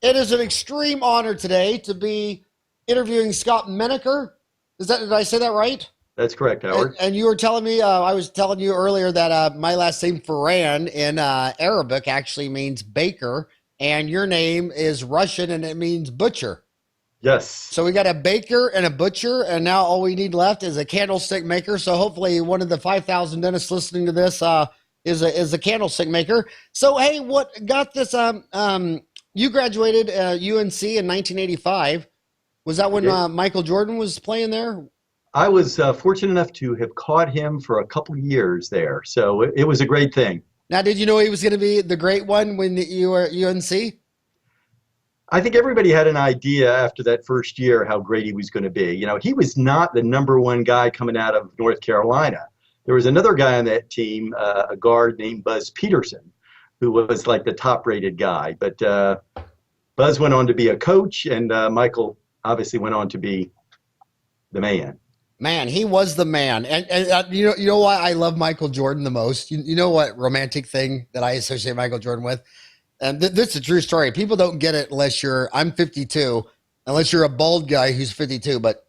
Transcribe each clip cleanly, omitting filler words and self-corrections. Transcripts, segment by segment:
It is an extreme honor today to be interviewing Scott Menaker. Did I say that right? That's correct, And, Howard. and you were telling me, I was telling you earlier that my last name Farhan in Arabic actually means baker, and your name is Russian and it means butcher. Yes. So we got a baker and a butcher, and now all we need left is a candlestick maker. So hopefully, one of the 5,000 dentists listening to this is a candlestick maker. So hey, what got this? You graduated UNC in 1985. Was that when Yeah. Michael Jordan was playing there? I was fortunate enough to have caught him for a couple of years there. So it was a great thing. Now, did you know he was going to be the great one when you were at UNC? I think everybody had an idea after that first year how great he was going to be. You know, he was not the number one guy coming out of North Carolina. There was another guy on that team, a guard named Buzz Peterson, who was like the top rated guy. But Buzz went on to be a coach, and Michael obviously went on to be the man. Man, he was the man, and you know why I love Michael Jordan the most. You know what romantic thing that I associate Michael Jordan with, and this is a true story. People don't get it unless I'm 52, unless you're a bald guy who's 52. But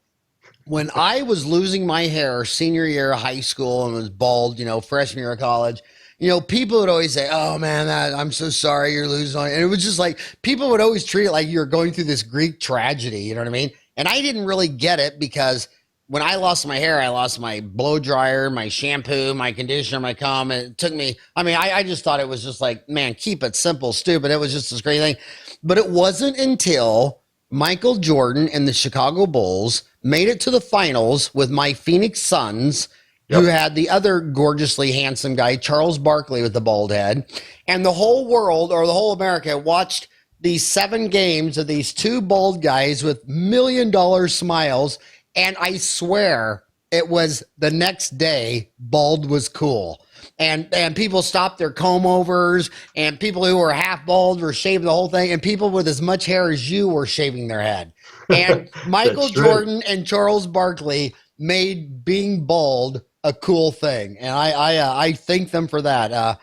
when I was losing my hair senior year of high school and was bald, freshman year of college, people would always say, "Oh man, I'm so sorry you're losing," and it was just like people would always treat it like you're going through this Greek tragedy. You know what I mean? And I didn't really get it because when I lost my hair, I lost my blow dryer, my shampoo, my conditioner, my comb. It took me, I just thought it was just like, man, keep it simple, stupid. It was just this great thing. But it wasn't until Michael Jordan and the Chicago Bulls made it to the finals with my Phoenix Suns, who Yep. had the other gorgeously handsome guy, Charles Barkley, with the bald head. And the whole world, or the whole America, watched these 7 games of these 2 bald guys with $1 million smiles. And I swear it was the next day, bald was cool. And people stopped their comb overs, and people who were half bald were shaving the whole thing, and people with as much hair as you were shaving their head. And Michael That's true. Jordan and Charles Barkley made being bald a cool thing. And I thank them for that.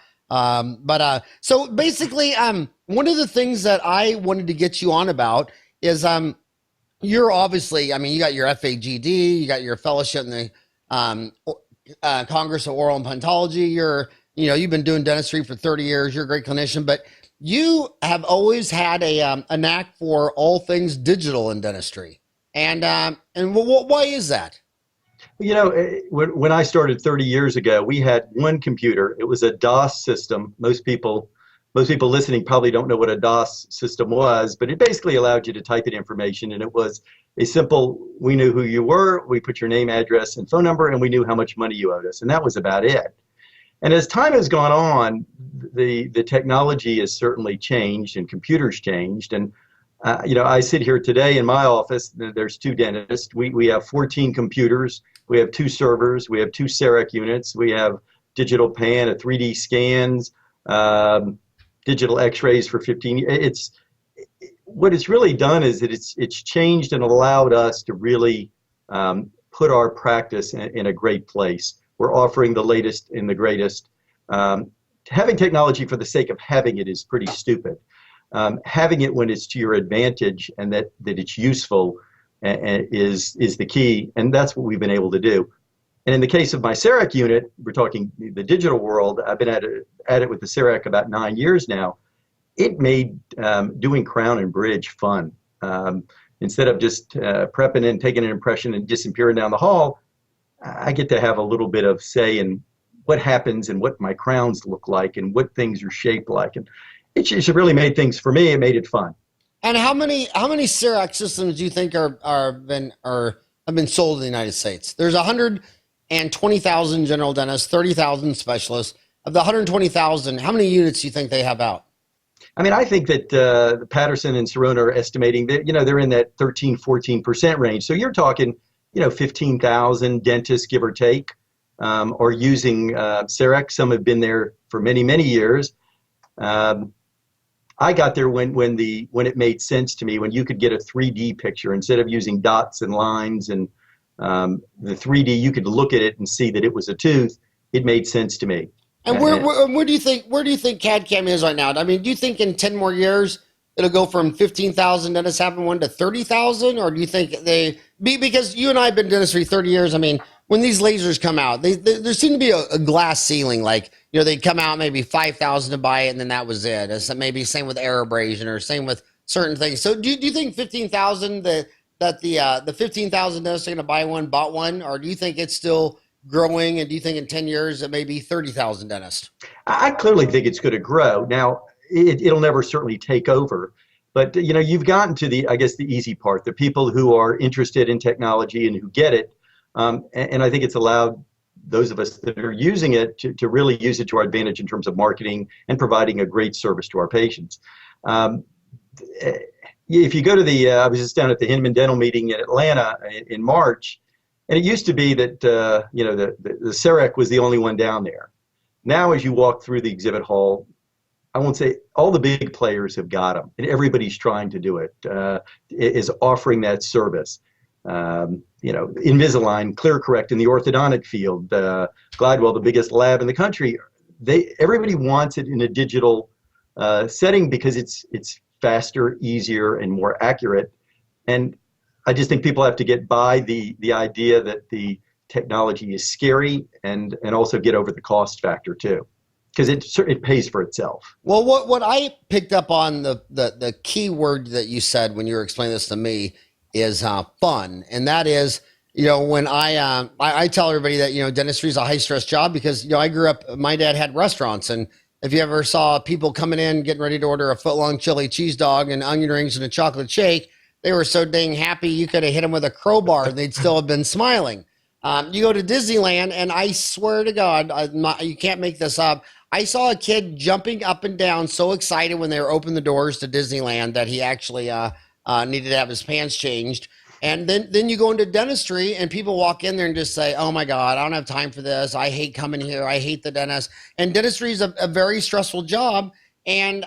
So basically, one of the things that I wanted to get you on about is, you're obviously, you got your FAGD, you got your fellowship in the Congress of Oral Implantology. You've been doing dentistry for 30 years. You're a great clinician, but you have always had a knack for all things digital in dentistry. And why is that? You know, when I started 30 years ago, we had one computer. It was a DOS system. Most people listening probably don't know what a DOS system was, but it basically allowed you to type in information, and it was a simple, we knew who you were, we put your name, address, and phone number, and we knew how much money you owed us, and that was about it. And as time has gone on, the technology has certainly changed, and computers changed, and I sit here today in my office. There's 2 dentists. We have 14 computers. We have 2 servers. We have 2 Cerec units. We have digital pan, a 3D scans, digital X-rays for 15. What it's really done is that it's changed and allowed us to really put our practice in a great place. We're offering the latest and the greatest. Having technology for the sake of having it is pretty stupid. Having it when it's to your advantage and that it's useful is the key, and that's what we've been able to do. And in the case of my Cerec unit, we're talking the digital world. I've been at it with the Cerec about 9 years now. It made doing crown and bridge fun. Instead of just prepping and taking an impression and disappearing down the hall, I get to have a little bit of say in what happens and what my crowns look like and what things are shaped like. And it just really made things, for me, it made it fun. And how many Cerec systems do you think have been sold in the United States? There's 120,000 general dentists, 30,000 specialists. Of the 120,000, how many units do you think they have out? I think that Patterson and Sirona are estimating that, they're in that 13-14% range. So you're talking, 15,000 dentists, give or take, are using Cerec. Some have been there for many, many years. I got there when it made sense to me, when you could get a 3D picture instead of using dots and lines, and the 3D, you could look at it and see that it was a tooth. It made sense to me. And where do you think CAD CAM is right now? Do you think in 10 more years it'll go from 15,000 dentists having one to 30,000? Or do you think because you and I have been in dentistry 30 years. I mean, when these lasers come out, there seemed to be a glass ceiling. Like, they'd come out maybe 5,000 to buy it, and then that was it. It's maybe same with air abrasion or same with certain things. So do you think 15,000, that the 15,000 dentists are going to buy one, bought one? Or do you think it's still growing? And do you think in 10 years it may be 30,000 dentists? I clearly think it's going to grow. Now, it'll never certainly take over. But, you've gotten to I guess the easy part, the people who are interested in technology and who get it. And I think it's allowed those of us that are using it to really use it to our advantage in terms of marketing and providing a great service to our patients. If you go to I was just down at the Hinman Dental meeting in Atlanta in March, and it used to be that, the Cerec was the only one down there. Now, as you walk through the exhibit hall, I won't say all the big players have got them, and everybody's trying to do it, is offering that service. Invisalign, ClearCorrect in the orthodontic field, Glidewell, the biggest lab in the country. Everybody wants it in a digital setting because it's faster, easier, and more accurate. And I just think people have to get by the idea that the technology is scary and also get over the cost factor too, because it pays for itself. Well, what I picked up on the key word that you said when you were explaining this to me is fun, and that is, when I tell everybody that dentistry is a high stress job because I grew up. My dad had restaurants, and if you ever saw people coming in getting ready to order a foot-long chili cheese dog and onion rings and a chocolate shake, they were so dang happy you could have hit them with a crowbar and they'd still have been smiling. You go to Disneyland, and I swear to God, you can't make this up. I saw a kid jumping up and down so excited when they were opening the doors to Disneyland that he actually needed to have his pants changed. And then you go into dentistry, and people walk in there and just say, oh my God, I don't have time for this. I hate coming here. I hate the dentist. And dentistry is a very stressful job. And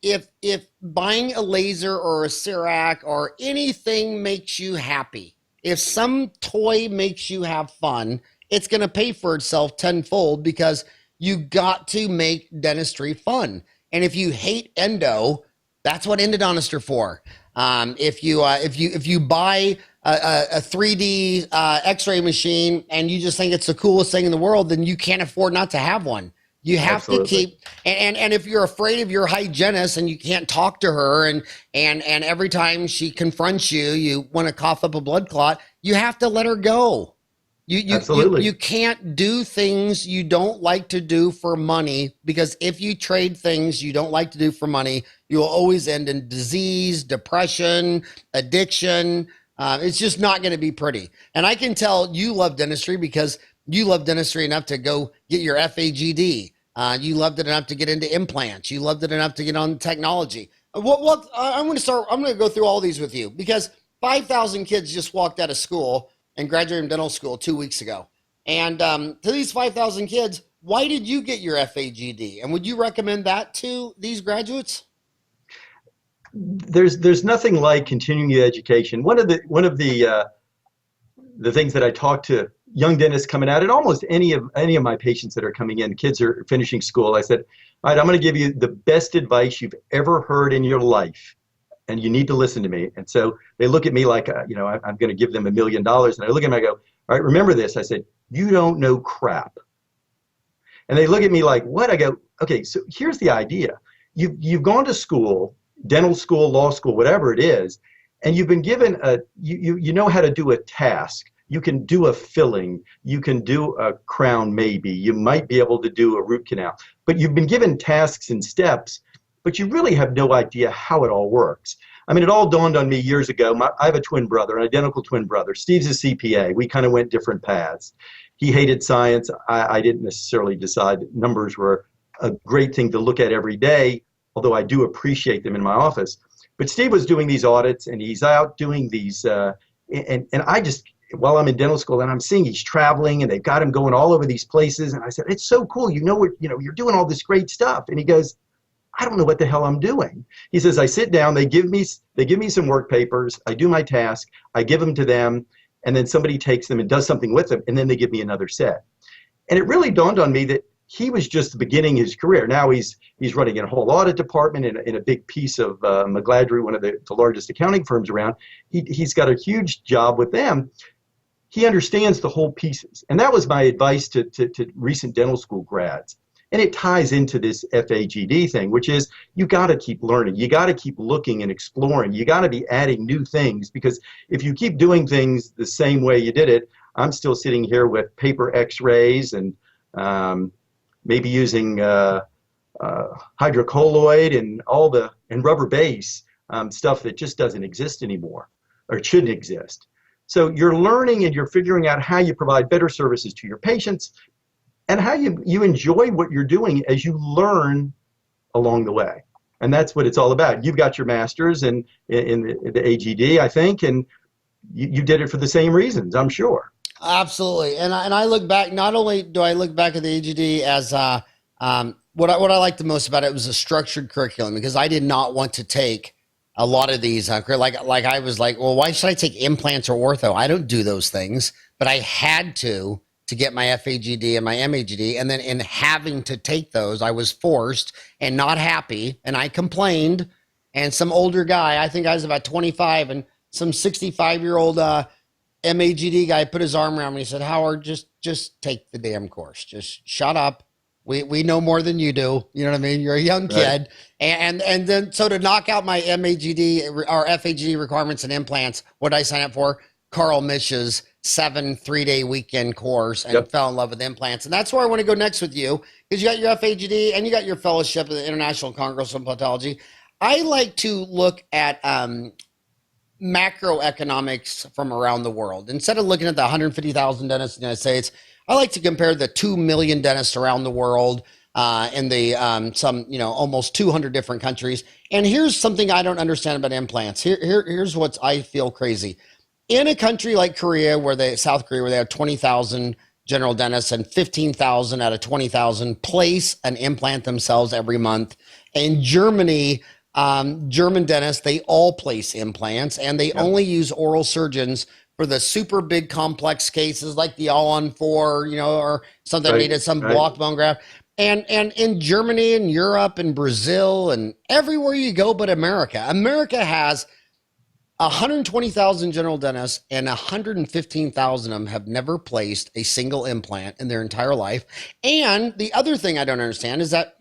if buying a laser or a Cerec or anything makes you happy, if some toy makes you have fun, it's going to pay for itself tenfold, because you got to make dentistry fun. And if you hate endo, that's what endodontists are for. If you buy a 3D X-ray machine and you just think it's the coolest thing in the world, then you can't afford not to have one. You have Absolutely. To keep, and if you're afraid of your hygienist and you can't talk to her, and every time she confronts you, you want to cough up a blood clot, you have to let her go. You can't do things you don't like to do for money, because if you trade things you don't like to do for money, you will always end in disease, depression, addiction. It's just not going to be pretty. And I can tell you love dentistry because you love dentistry enough to go get your FAGD. You loved it enough to get into implants. You loved it enough to get on technology. I'm going to go through all these with you, because 5,000 kids just walked out of school and graduated from dental school 2 weeks ago. And to these 5,000 kids, why did you get your FAGD? And would you recommend that to these graduates? There's nothing like continuing the education. One of the things that I talk to young dentists coming out, and almost any of my patients that are coming in, kids are finishing school, I said, all right, I'm going to give you the best advice you've ever heard in your life, and you need to listen to me. And so they look at me like, I'm going to give them $1 million. And I look at them, I go, all right, remember this. I said, you don't know crap. And they look at me like, what? I go, okay, so here's the idea. You've gone to school, dental school, law school, whatever it is, and you've been given you know how to do a task. You can do a filling, you can do a crown maybe, you might be able to do a root canal, but you've been given tasks and steps, but you really have no idea how it all works. I mean, it all dawned on me years ago. I have a twin brother, an identical twin brother. Steve's a CPA. We kind of went different paths. He hated science. I didn't necessarily decide that numbers were a great thing to look at every day, although I do appreciate them in my office. But Steve was doing these audits, and he's out doing these, and I just, while I'm in dental school, and I'm seeing he's traveling, and they've got him going all over these places, and I said, it's so cool, you're doing all this great stuff. And he goes, I don't know what the hell I'm doing. He says, I sit down, they give me some work papers, I do my task, I give them to them, and then somebody takes them and does something with them, and then they give me another set. And it really dawned on me that he was just beginning his career. Now he's running a whole audit department in a big piece of McGladrey, one of the largest accounting firms around. He's got a huge job with them. He understands the whole pieces. And that was my advice to recent dental school grads. And it ties into this FAGD thing, which is you got to keep learning. You got to keep looking and exploring. You got to be adding new things, because if you keep doing things the same way you did it, I'm still sitting here with paper x-rays and maybe using hydrocolloid and rubber base, stuff that just doesn't exist anymore, or it shouldn't exist. So you're learning and you're figuring out how you provide better services to your patients, and how you enjoy what you're doing as you learn along the way. And that's what it's all about. You've got your master's in the AGD, I think, and you did it for the same reasons, I'm sure. Absolutely. And I look back, not only do I look back at the AGD as what I liked the most about it was a structured curriculum, because I did not want to take a lot of these, like I was like, well, why should I take implants or ortho? I don't do those things, but I had to get my FAGD and my MAGD. And then in having to take those, I was forced and not happy. And I complained, and some older guy, I think I was about 25, and some 65-year-old MAGD guy put his arm around me and he said, Howard, just take the damn course. Just shut up. We know more than you do. You know what I mean? You're a young kid. Right. And then, so to knock out my MAGD or FAGD requirements and implants, what did I sign up for? Carl Mish's 7 3-day weekend course, and fell in love with implants. And that's where I want to go next with you, because you got your FAGD and you got your fellowship at the International Congress of Implantology. I like to look at macroeconomics from around the world. Instead of looking at the 150,000 dentists in the United States, I like to compare the 2 million dentists around the world in the almost 200 different countries. And here's something I don't understand about implants. Here's what I feel crazy. In a country like South Korea, where they have 20,000 general dentists and 15,000 out of 20,000 place an implant themselves every month. In Germany, German dentists, they all place implants, and they only use oral surgeons for the super big complex cases like the all-on-4, or something that needed some blocked bone graft. And in Germany and Europe and Brazil and everywhere you go but America has 120,000 general dentists, and 115,000 of them have never placed a single implant in their entire life. And the other thing I don't understand is that,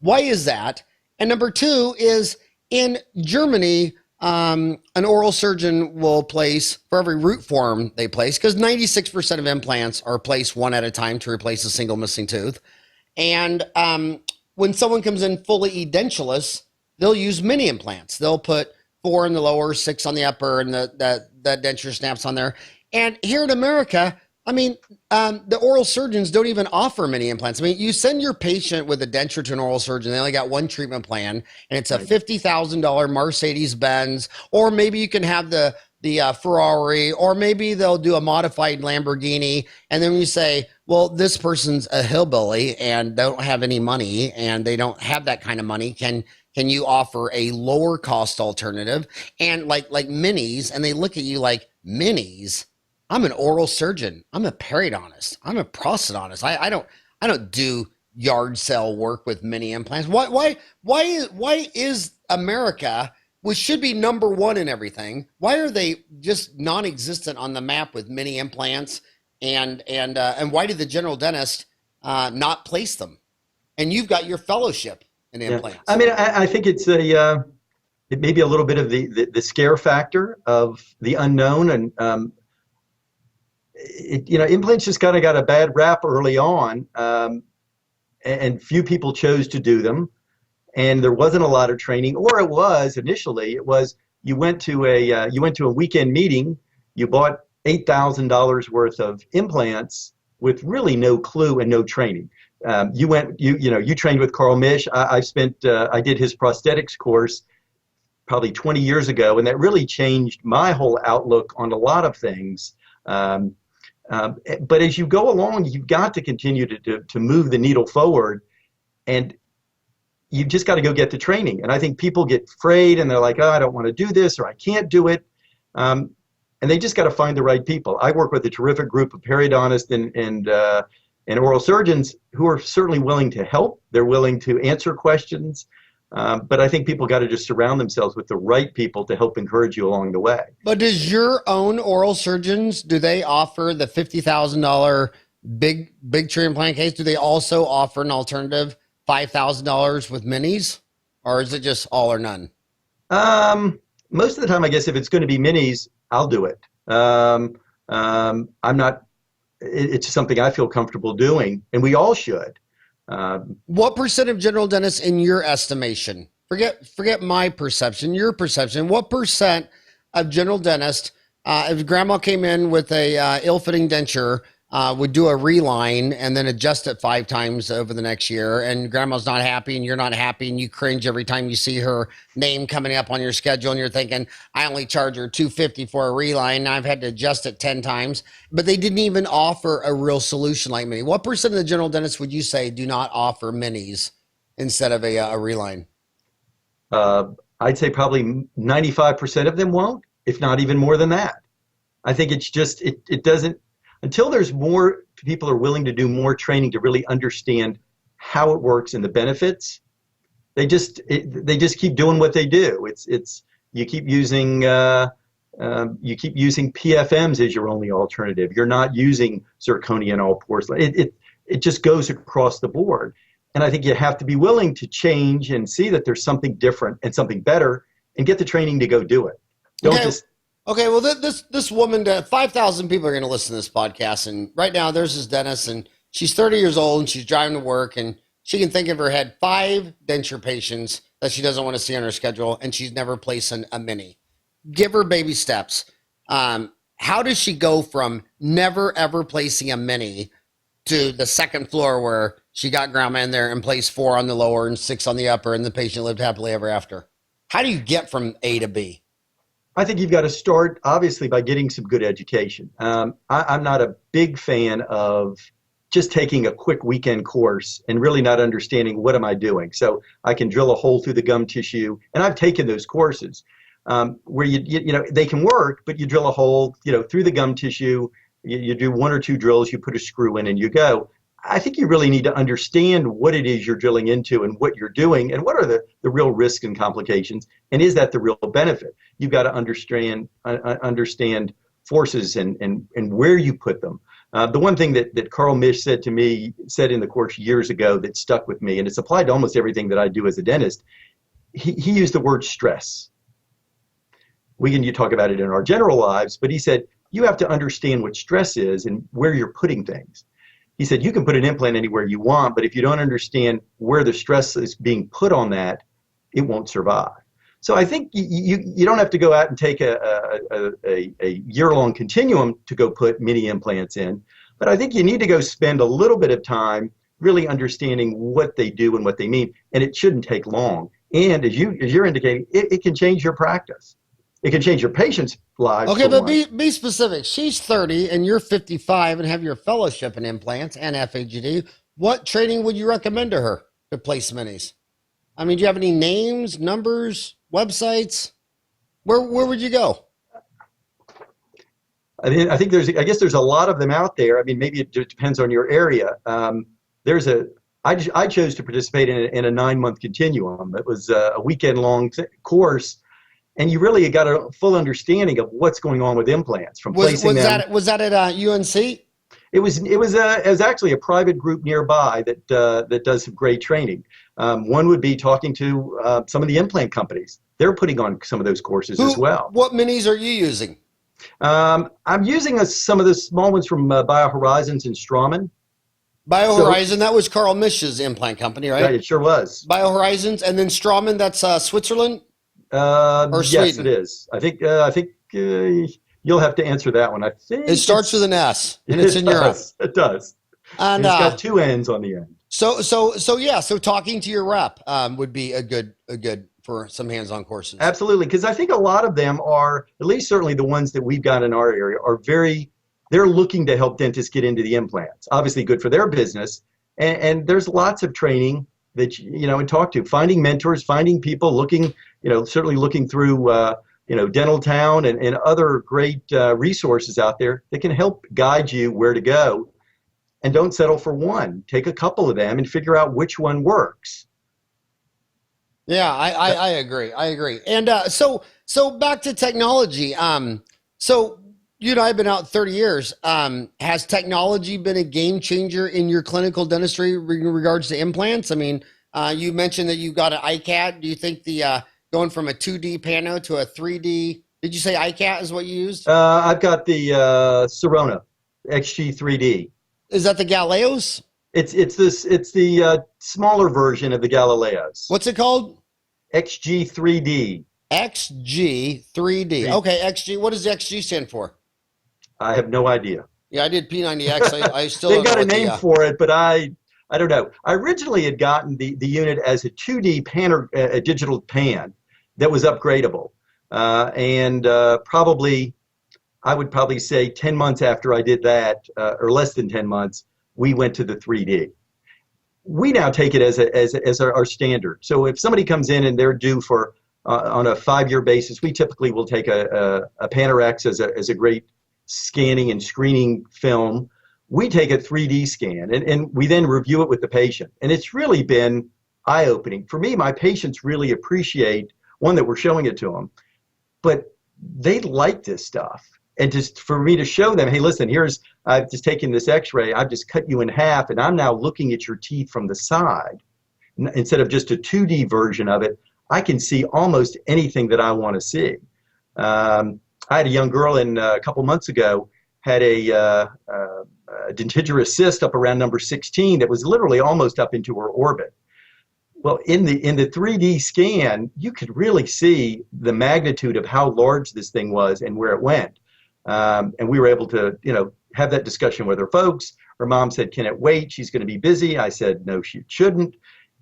why is that? And number two is, in Germany, an oral surgeon will place, for every root form they place, because 96% of implants are placed one at a time to replace a single missing tooth. And when someone comes in fully edentulous, they'll use mini implants. They'll put 4 in the lower, 6 on the upper, and the denture snaps on there. And here in America, I mean, the oral surgeons don't even offer mini implants. I mean, you send your patient with a denture to an oral surgeon, they only got one treatment plan, and it's a $50,000 Mercedes-Benz, or maybe you can have the Ferrari, or maybe they'll do a modified Lamborghini. And then you say, well, this person's a hillbilly and they don't have any money, and they don't have that kind of money. Can you offer a lower cost alternative? And like minis, and they look at you like, minis? I'm an oral surgeon. I'm a periodontist. I'm a prosthodontist. I don't do yard sale work with mini implants. Why is America, which should be number one in everything, why are they just non-existent on the map with mini implants? And why did the general dentist not place them? And you've got your fellowship in implants. I mean, I think it's it may be a little bit of the scare factor of the unknown, and implants just kind of got a bad rap early on, and few people chose to do them, and there wasn't a lot of training, or it was initially. It was you went to a weekend meeting, you bought $8,000 worth of implants with really no clue and no training. You trained with Carl Mish. I did his prosthetics course probably 20 years ago, and that really changed my whole outlook on a lot of things. But as you go along, you've got to continue to move the needle forward, and you've just got to go get the training. And I think people get afraid, and they're like, oh, I don't want to do this, or I can't do it. And they just got to find the right people. I work with a terrific group of periodontists and oral surgeons who are certainly willing to help. They're willing to answer questions. But I think people got to just surround themselves with the right people to help encourage you along the way. But does your own oral surgeons, do they offer the $50,000 big tree implant case? Do they also offer an alternative $5,000 with minis? Or is it just all or none? Most of the time, I guess if it's going to be minis, I'll do it. I'm not, it's something I feel comfortable doing, and we all should. What percent of general dentists, in your estimation, forget my perception, your perception, what percent of general dentists, if grandma came in with a ill-fitting denture, would do a reline and then adjust it 5 times over the next year, and grandma's not happy and you're not happy and you cringe every time you see her name coming up on your schedule and you're thinking, I only charge her $250 for a reline, now I've had to adjust it 10 times, but they didn't even offer a real solution like mini. What percent of the general dentists would you say do not offer minis instead of a reline? I'd say probably 95% of them won't, if not even more than that. I think it's just, it doesn't, until there's more people are willing to do more training to really understand how it works and the benefits, they just keep doing what they do. It's you keep using PFMs as your only alternative. You're not using zirconia in all pores. It just goes across the board. And I think you have to be willing to change and see that there's something different and something better, and get the training to go do it. Okay, well, this woman, 5,000 people are going to listen to this podcast, and right now there's this dentist, and she's 30 years old, and she's driving to work, and she can think of her head 5 denture patients that she doesn't want to see on her schedule, and she's never placed a mini. Give her baby steps. How does she go from never, ever placing a mini to the second floor where she got grandma in there and placed 4 on the lower and 6 on the upper, and the patient lived happily ever after? How do you get from A to B? I think you've got to start, obviously, by getting some good education. I'm not a big fan of just taking a quick weekend course and really not understanding what am I doing. So I can drill a hole through the gum tissue, and I've taken those courses where you know they can work, but you drill a hole through the gum tissue. You do 1 or 2 drills, you put a screw in, and you go. I think you really need to understand what it is you're drilling into and what you're doing and what are the real risks and complications, and is that the real benefit? You've got to understand forces and where you put them. The one thing that Carl Misch said in the course years ago that stuck with me, and it's applied to almost everything that I do as a dentist, he used the word stress. You talk about it in our general lives, but he said, you have to understand what stress is and where you're putting things. He said, you can put an implant anywhere you want, but if you don't understand where the stress is being put on that, it won't survive. So I think you don't have to go out and take a year-long continuum to go put mini implants in, but I think you need to go spend a little bit of time really understanding what they do and what they mean, and it shouldn't take long. And as you're indicating, it can change your practice. It can change your patients' lives. Okay, but be specific. She's 30 and you're 55 and have your fellowship in implants and FAGD. What training would you recommend to her to place minis? I mean, do you have any names, numbers, websites? Where would you go? I guess there's a lot of them out there. I mean, maybe it depends on your area. I chose to participate in a 9-month continuum. It was a weekend-long course. And you really got a full understanding of what's going on with implants from placing them. Was that at UNC? It was actually a private group nearby that does some great training. One would be talking to some of the implant companies. They're putting on some of those courses as well. What minis are you using? I'm using some of the small ones from BioHorizons and Straumann. BioHorizon, that was Carl Misch's implant company, right? Right, it sure was. BioHorizons, and then Straumann, that's Switzerland? Or Sweden? Yes, it is. I think you'll have to answer that one. I think it starts with an S, and it's in Europe. It does. And it's got 2 N's on the end. So talking to your rep would be a good for some hands-on courses. Absolutely, because I think a lot of them are, at least certainly the ones that we've got in our area, they're looking to help dentists get into the implants. Obviously good for their business, and there's lots of training that and talk to, finding mentors, finding people, looking certainly looking through Dental Town and other great resources out there that can help guide you where to go. and don't settle for one. Take a couple of them and figure out which one works. Yeah, I agree. I agree. And so back to technology. So you and I have been out 30 years. Has technology been a game changer in your clinical dentistry in regards to implants? I mean, you mentioned that you got an iCat. Do you think the going from a 2D pano to a 3D? Did you say iCat is what you used? I've got the Sirona XG3D. Is that the Galeos? It's the smaller version of the Galileos. What's it called? XG3D. XG3D. Okay, XG. What does XG stand for? I have no idea. Yeah, I did P90X. I still They've don't know got a what name for it, but I don't know. I originally had gotten the unit as a 2D pan or a digital pan that was upgradable, and probably I would probably say 10 months after I did that, or less than 10 months, we went to the 3D. We now take it as our standard. So if somebody comes in and they're due for on a 5-year basis, we typically will take a Panorex as a great scanning and screening film. We take a 3D scan and we then review it with the patient. And it's really been eye-opening. For me, my patients really appreciate, one, that we're showing it to them, but they like this stuff. And just for me to show them, hey, listen, I've just taken this x-ray, I've just cut you in half, and I'm now looking at your teeth from the side. Instead of just a 2D version of it, I can see almost anything that I want to see. I had a young girl a couple months ago, had a dentigerous cyst up around number 16 that was literally almost up into her orbit. Well, in the 3D scan, you could really see the magnitude of how large this thing was and where it went. And we were able to, have that discussion with her folks. Her mom said, "Can it wait? She's going to be busy." I said, "No, she shouldn't."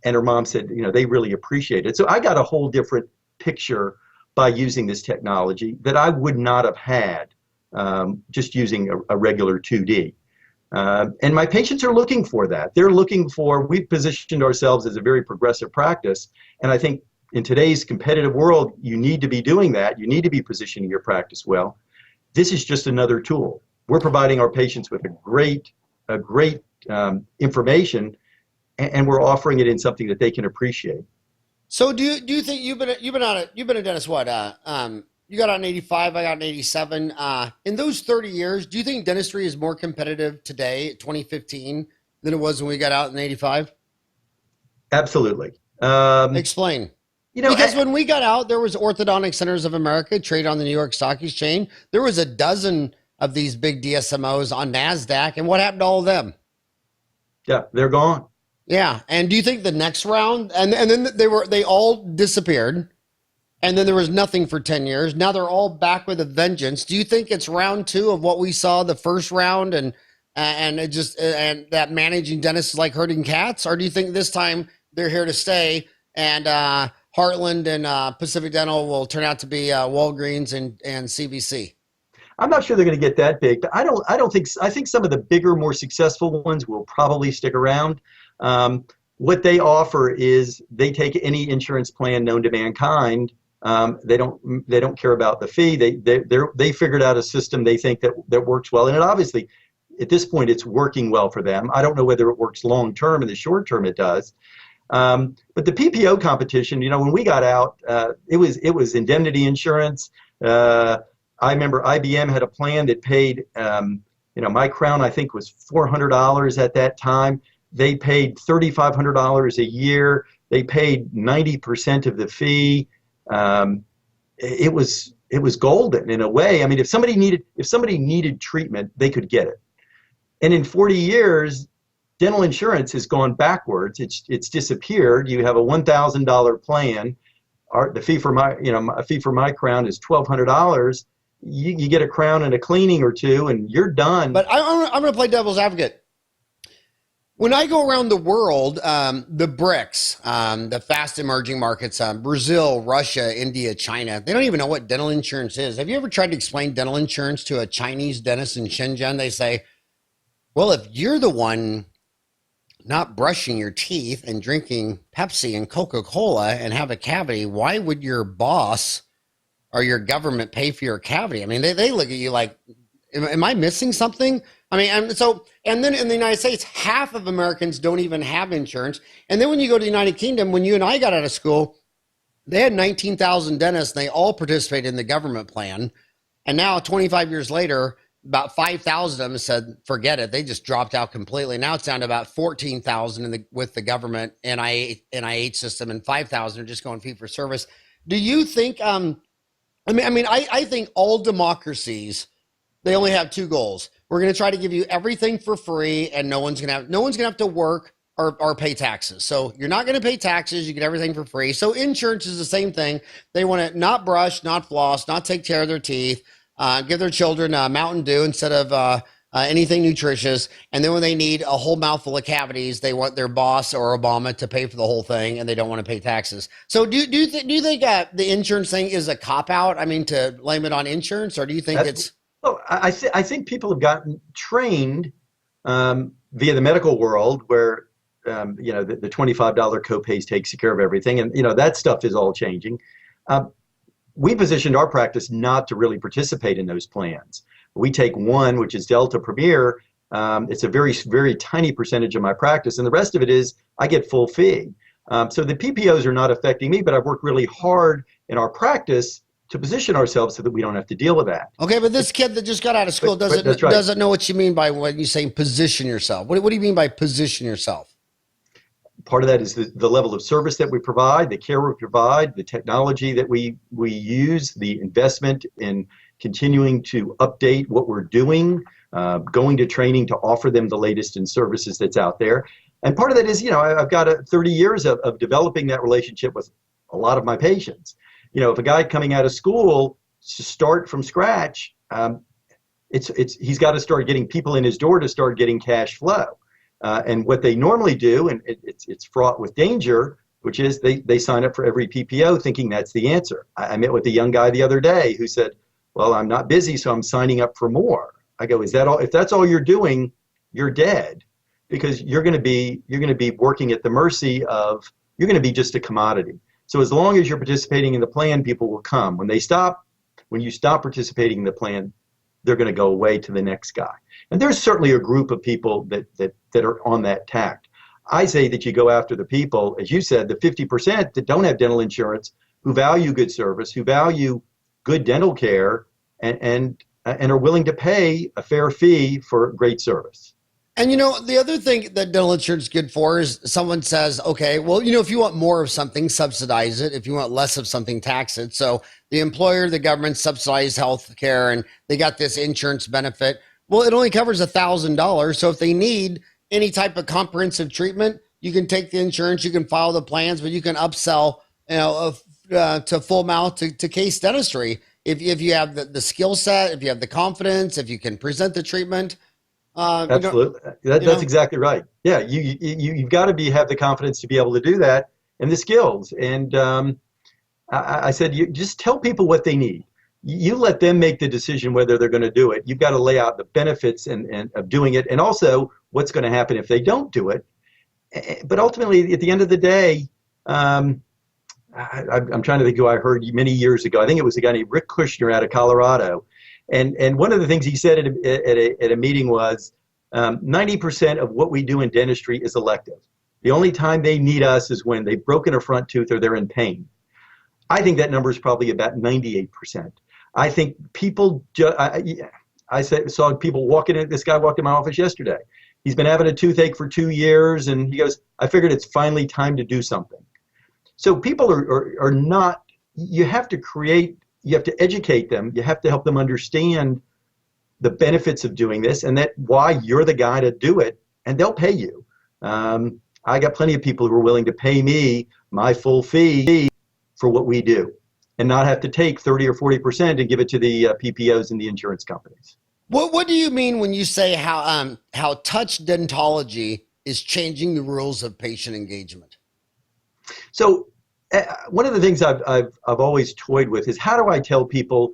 And her mom said, they really appreciate it. So I got a whole different picture by using this technology that I would not have had just using a regular 2D. And my patients are looking for that. We've positioned ourselves as a very progressive practice. And I think in today's competitive world, you need to be doing that. You need to be positioning your practice well. This is just another tool. We're providing our patients with a great information, and we're offering it in something that they can appreciate. So do you think you've been a dentist what? You got out in 85, I got in 87. In those 30 years, do you think dentistry is more competitive today, 2015, than it was when we got out in 85? Absolutely. Explain. Because when we got out, there was Orthodontic Centers of America, traded on the New York Stock Exchange. There was a dozen of these big DSMOs on NASDAQ. And what happened to all of them? Yeah, they're gone. Yeah. And do you think the next round, and then they all disappeared, and then there was nothing for 10 years. Now they're all back with a vengeance. Do you think it's round 2 of what we saw the first round and that managing dentists is like herding cats? Or do you think this time they're here to stay and Heartland and Pacific Dental will turn out to be Walgreens and CVC? I'm not sure they're going to get that big, but I think some of the bigger, more successful ones will probably stick around. What they offer is they take any insurance plan known to mankind. They don't care about the fee. They figured out a system they think that works well, and it obviously, at this point, it's working well for them. I don't know whether it works long term. In the short term, it does. But the PPO competition, when we got out, it was indemnity insurance. I remember IBM had a plan that paid, my crown I think was $400 at that time. They paid $3,500 a year. They paid 90% of the fee. It was golden in a way. I mean, if somebody needed treatment, they could get it. And in 40 years, dental insurance has gone backwards. It's disappeared. You have a $1,000 plan. The fee for a fee for my crown is $1,200. You get a crown and a cleaning or two, and you're done. But I'm going to play devil's advocate. When I go around the world, the BRICS, the fast emerging markets, Brazil, Russia, India, China, they don't even know what dental insurance is. Have you ever tried to explain dental insurance to a Chinese dentist in Shenzhen? They say, well, if you're the one not brushing your teeth and drinking Pepsi and Coca-Cola and have a cavity, why would your boss or your government pay for your cavity? I mean, they look at you like, Am I missing something? I mean, and then in the United States, half of Americans don't even have insurance. And then when you go to the United Kingdom, when you and I got out of school, they had 19,000 dentists and they all participated in the government plan. And now 25 years later, about 5,000 of them said, forget it. They just dropped out completely. Now it's down to about 14,000 with the government NIH system, and 5,000 are just going fee for service. Do you think, I think all democracies, they only have two goals. We're going to try to give you everything for free, and no one's going to have to work or pay taxes. So you're not going to pay taxes. You get everything for free. So insurance is the same thing. They want to not brush, not floss, not take care of their teeth, give their children Mountain Dew instead of anything nutritious. And then when they need a whole mouthful of cavities, they want their boss or Obama to pay for the whole thing, and they don't want to pay taxes. So do you think the insurance thing is a cop out? I mean, to blame it on insurance, or do you think it's? Oh, I think people have gotten trained via the medical world where the $25 copays takes care of everything, and that stuff is all changing. We positioned our practice not to really participate in those plans. We take one, which is Delta Premier. It's a very, very tiny percentage of my practice, and the rest of it is I get full fee. So the PPOs are not affecting me, but I've worked really hard in our practice to position ourselves so that we don't have to deal with that. Okay, but this kid that just got out of school doesn't know what you mean by when you say position yourself. What do you mean by position yourself? Part of that is the level of service that we provide, the care we provide, the technology that we use, the investment in continuing to update what we're doing, going to training to offer them the latest in services that's out there. And part of that is, I've got 30 years of developing that relationship with a lot of my patients. If a guy coming out of school to start from scratch, he's got to start getting people in his door to start getting cash flow. And what they normally do, and it's fraught with danger, which is they sign up for every PPO thinking that's the answer. I met with a young guy the other day who said, well, I'm not busy, so I'm signing up for more. I go, is that all? If that's all you're doing, you're dead, because you're going to be working at the mercy of, you're going to be just a commodity. So as long as you're participating in the plan, people will come. When you stop participating in the plan, they're going to go away to the next guy. And there's certainly a group of people that are on that tact. I say that you go after the people, as you said, the 50% that don't have dental insurance, who value good service, who value good dental care, and are willing to pay a fair fee for great service. And the other thing that dental insurance is good for is someone says, okay, well, if you want more of something, subsidize it. If you want less of something, tax it. So the employer, the government subsidize health care, and they got this insurance benefit. Well, it only covers $1,000. So if they need any type of comprehensive treatment, you can take the insurance, you can file the plans, but you can upsell, to full mouth to case dentistry. If you have the skill set, if you have the confidence, if you can present the treatment. Absolutely. That's exactly right. Yeah. You've got to have the confidence to be able to do that, and the skills. And I said, you just tell people what they need. You let them make the decision whether they're going to do it. You've got to lay out the benefits and of doing it, and also what's going to happen if they don't do it. But ultimately, at the end of the day, I'm trying to think who I heard many years ago. I think it was a guy named Rick Kushner out of Colorado. And one of the things he said at a meeting was 90% of what we do in dentistry is elective. The only time they need us is when they've broken a front tooth or they're in pain. I think that number is probably about 98%. I think people, saw people walking in, this guy walked in my office yesterday. He's been having a toothache for 2 years, and he goes, I figured it's finally time to do something. So people are not, you have to educate them. You have to help them understand the benefits of doing this, and that why you're the guy to do it, and they'll pay you. I got plenty of people who are willing to pay me my full fee for what we do, and not have to take 30 or 40% and give it to the PPOs and the insurance companies. What do you mean when you say how touch dentology is changing the rules of patient engagement? So one of the things I've always toyed with is, how do I tell people,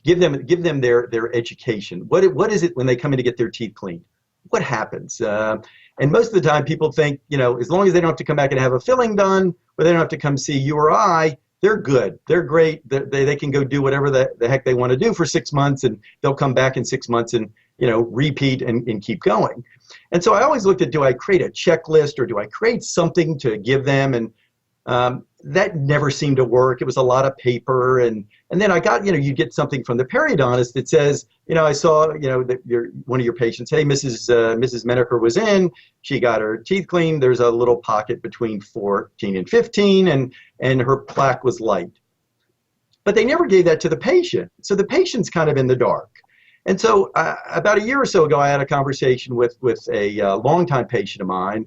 give them their education. What is it when they come in to get their teeth cleaned? What happens? And most of the time people think, as long as they don't have to come back and have a filling done, or they don't have to come see you or I, they're good. They're great. They can go do whatever the heck they want to do for 6 months, and they'll come back in 6 months and, repeat and keep going. And so I always looked at, do I create a checklist or do I create something to give them? And that never seemed to work. It was a lot of paper. And then I got, you get something from the periodontist that says, I saw, that one of your patients, hey, Mrs. Menaker was in, she got her teeth cleaned. There's a little pocket between 14 and 15, and her plaque was light. But they never gave that to the patient. So the patient's kind of in the dark. And so about a year or so ago, I had a conversation with a longtime patient of mine,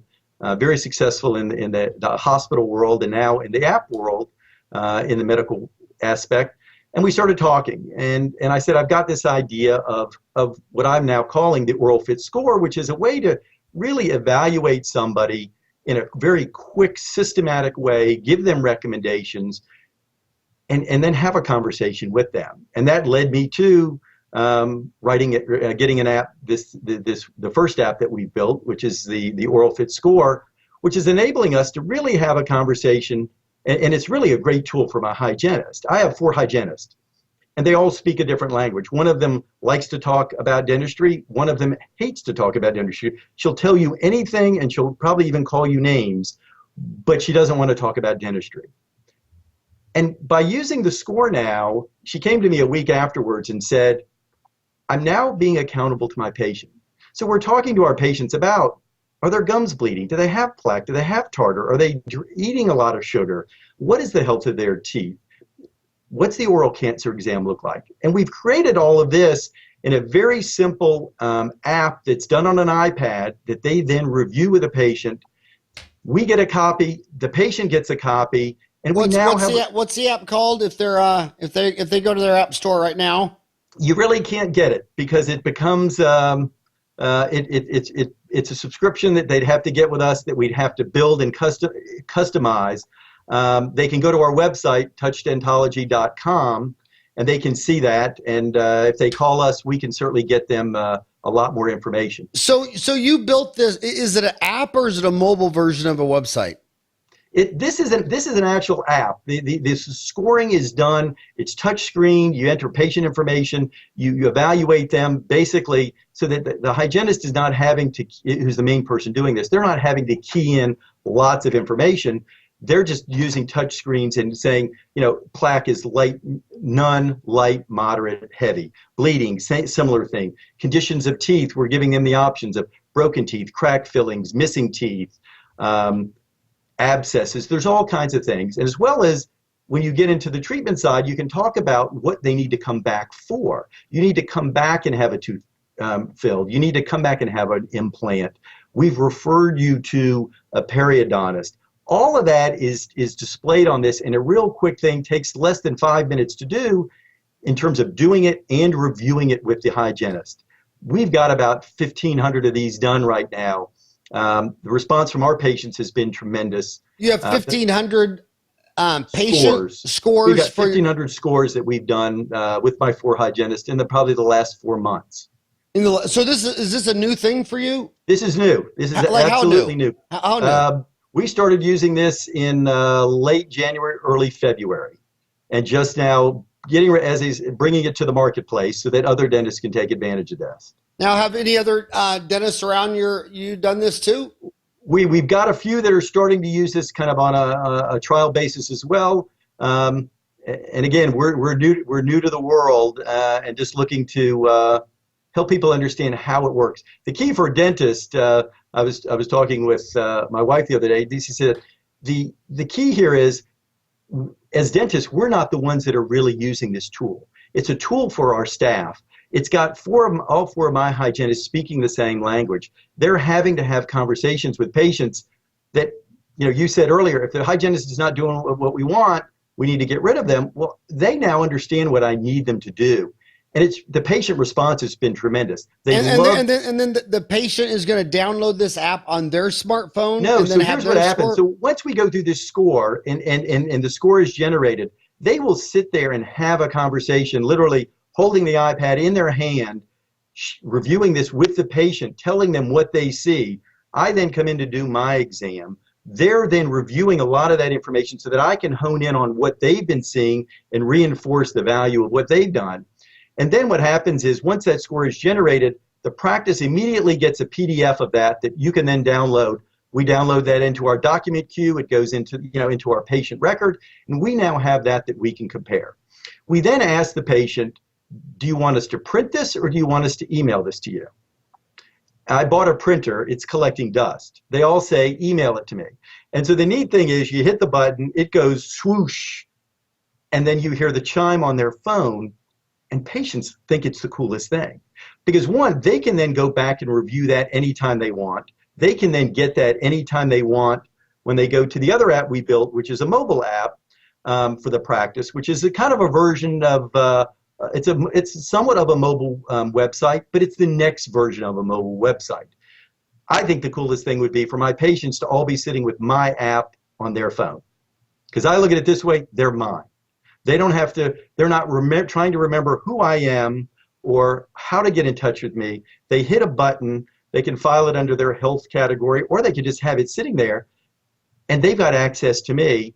very successful in the hospital world and now in the app world, in the medical aspect. And we started talking. And I said, I've got this idea of what I'm now calling the Oral Fit Score, which is a way to really evaluate somebody in a very quick, systematic way, give them recommendations, and then have a conversation with them. And that led me to writing it, getting an app, the first app that we built, which is the Oral Fit Score, which is enabling us to really have a conversation. And it's really a great tool for my hygienist. I have 4 hygienists, and they all speak a different language. One of them likes to talk about dentistry. One of them hates to talk about dentistry. She'll tell you anything, and she'll probably even call you names, but she doesn't want to talk about dentistry. And by using the score now, she came to me a week afterwards and said, I'm now being accountable to my patient. So we're talking to our patients about, are their gums bleeding? Do they have plaque? Do they have tartar? Are they eating a lot of sugar? What is the health of their teeth? What's the oral cancer exam look like? And we've created all of this in a very simple app that's done on an iPad that they then review with a patient. We get a copy, the patient gets a copy, and what's the app called if they go to their app store right now? You really can't get it because it becomes it's a subscription that they'd have to get with us that we'd have to build and customize. They can go to our website, touchdentology.com, and they can see that. And if they call us, we can certainly get them a lot more information. So you built this. Is it an app or is it a mobile version of a website? This is an actual app. This scoring is done. It's touch screen. You enter patient information. You evaluate them basically so that the hygienist is not having to, who's the main person doing this, they're not having to key in lots of information. They're just using touch screens and saying, plaque is light, none, light, moderate, heavy. Bleeding, similar thing. Conditions of teeth, we're giving them the options of broken teeth, cracked fillings, missing teeth, abscesses. There's all kinds of things. And as well as when you get into the treatment side, you can talk about what they need to come back for. You need to come back and have a tooth filled. You need to come back and have an implant. We've referred you to a periodontist. All of that is displayed on this, and a real quick thing takes less than 5 minutes to do in terms of doing it and reviewing it with the hygienist. We've got about 1,500 of these done right now. The response from our patients has been tremendous. You have 1,500 patient scores. We've got 1,500 scores that we've done with my 4 hygienists in probably the last 4 months. So is this a new thing for you? This is new. This is absolutely new. How new? We started using this in late January, early February, and just now bringing it to the marketplace so that other dentists can take advantage of this. Now, have any other dentists around you done this too? We've got a few that are starting to use this kind of on a trial basis as well. And again, we're new to the world and just looking to help people understand how it works. The key for a dentist, I was talking with my wife the other day. She said the key here is, as dentists, we're not the ones that are really using this tool. It's a tool for our staff. It's got all 4 of my hygienists speaking the same language. They're having to have conversations with patients that, you said earlier, if the hygienist is not doing what we want, we need to get rid of them. Well, they now understand what I need them to do. And the patient response has been tremendous. And then the patient is going to download this app on their smartphone? No, so here's what happens. So once we go through this score and the score is generated, they will sit there and have a conversation, literally holding the iPad in their hand, reviewing this with the patient, telling them what they see. I then come in to do my exam. They're then reviewing a lot of that information so that I can hone in on what they've been seeing and reinforce the value of what they've done. And then what happens is once that score is generated, the practice immediately gets a PDF of that you can then download. We download that into our document queue. It goes into our patient record, and we now have that we can compare. We then ask the patient, do you want us to print this or do you want us to email this to you? I bought a printer, it's collecting dust. They all say, email it to me. And so the neat thing is you hit the button, it goes swoosh, and then you hear the chime on their phone, and patients think it's the coolest thing. Because one, they can then go back and review that anytime they want. They can then get that anytime they want when they go to the other app we built, which is a mobile app for the practice, which is a kind of a version of it's somewhat of a mobile website, but it's the next version of a mobile website. I think the coolest thing would be for my patients to all be sitting with my app on their phone. Because I look at it this way, they're mine. They don't have to, they're not trying to remember who I am or how to get in touch with me. They hit a button, they can file it under their health category, or they can just have it sitting there, and they've got access to me.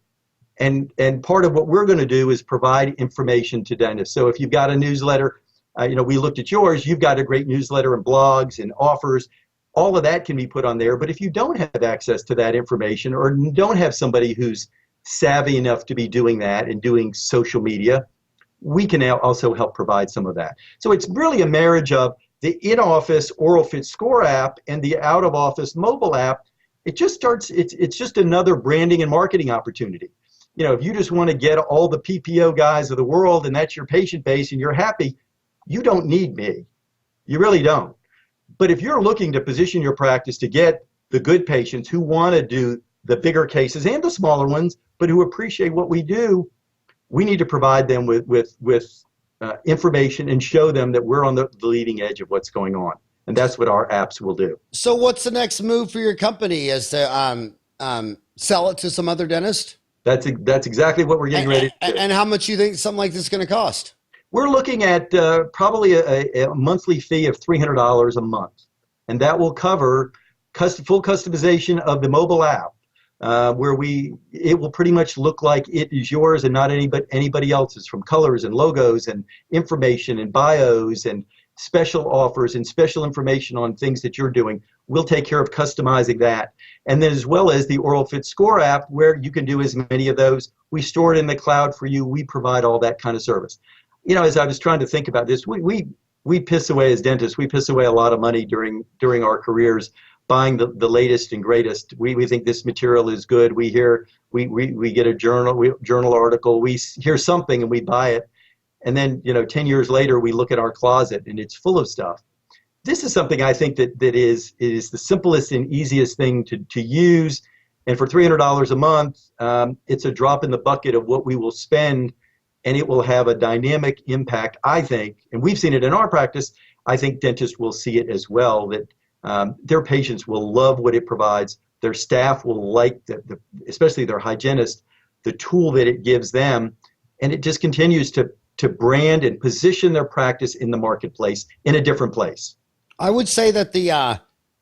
And part of what we're going to do is provide information to dentists. So if you've got a newsletter, we looked at yours, you've got a great newsletter and blogs and offers. All of that can be put on there. But if you don't have access to that information or don't have somebody who's savvy enough to be doing that and doing social media, we can also help provide some of that. So it's really a marriage of the in-office oral fit score app and the out-of-office mobile app. It's just another branding and marketing opportunity. If you just want to get all the PPO guys of the world and that's your patient base and you're happy, you don't need me. You really don't. But if you're looking to position your practice to get the good patients who want to do the bigger cases and the smaller ones, but who appreciate what we do, we need to provide them with information and show them that we're on the leading edge of what's going on. And that's what our apps will do. So what's the next move for your company? Is to sell it to some other dentist? That's exactly what we're getting ready to do. And how much do you think something like this is going to cost? We're looking at probably a monthly fee of $300 a month. And that will cover full customization of the mobile app, where it will pretty much look like it is yours and not anybody else's, from colors and logos and information and bios and special offers and special information on things that you're doing. We'll take care of customizing that. And then as well as the Oral Fit Score app, where you can do as many of those. We store it in the cloud for you. We provide all that kind of service. As I was trying to think about this, we piss away as dentists. We piss away a lot of money during our careers buying the latest and greatest. We think this material is good. We get a journal article. We hear something and we buy it. And then, 10 years later, we look at our closet and it's full of stuff. This is something I think that is the simplest and easiest thing to use. And for $300 a month, it's a drop in the bucket of what we will spend, and it will have a dynamic impact, I think. And we've seen it in our practice. I think dentists will see it as well, that their patients will love what it provides. Their staff will like, especially their hygienist, the tool that it gives them. And it just continues to brand and position their practice in the marketplace in a different place. I would say that the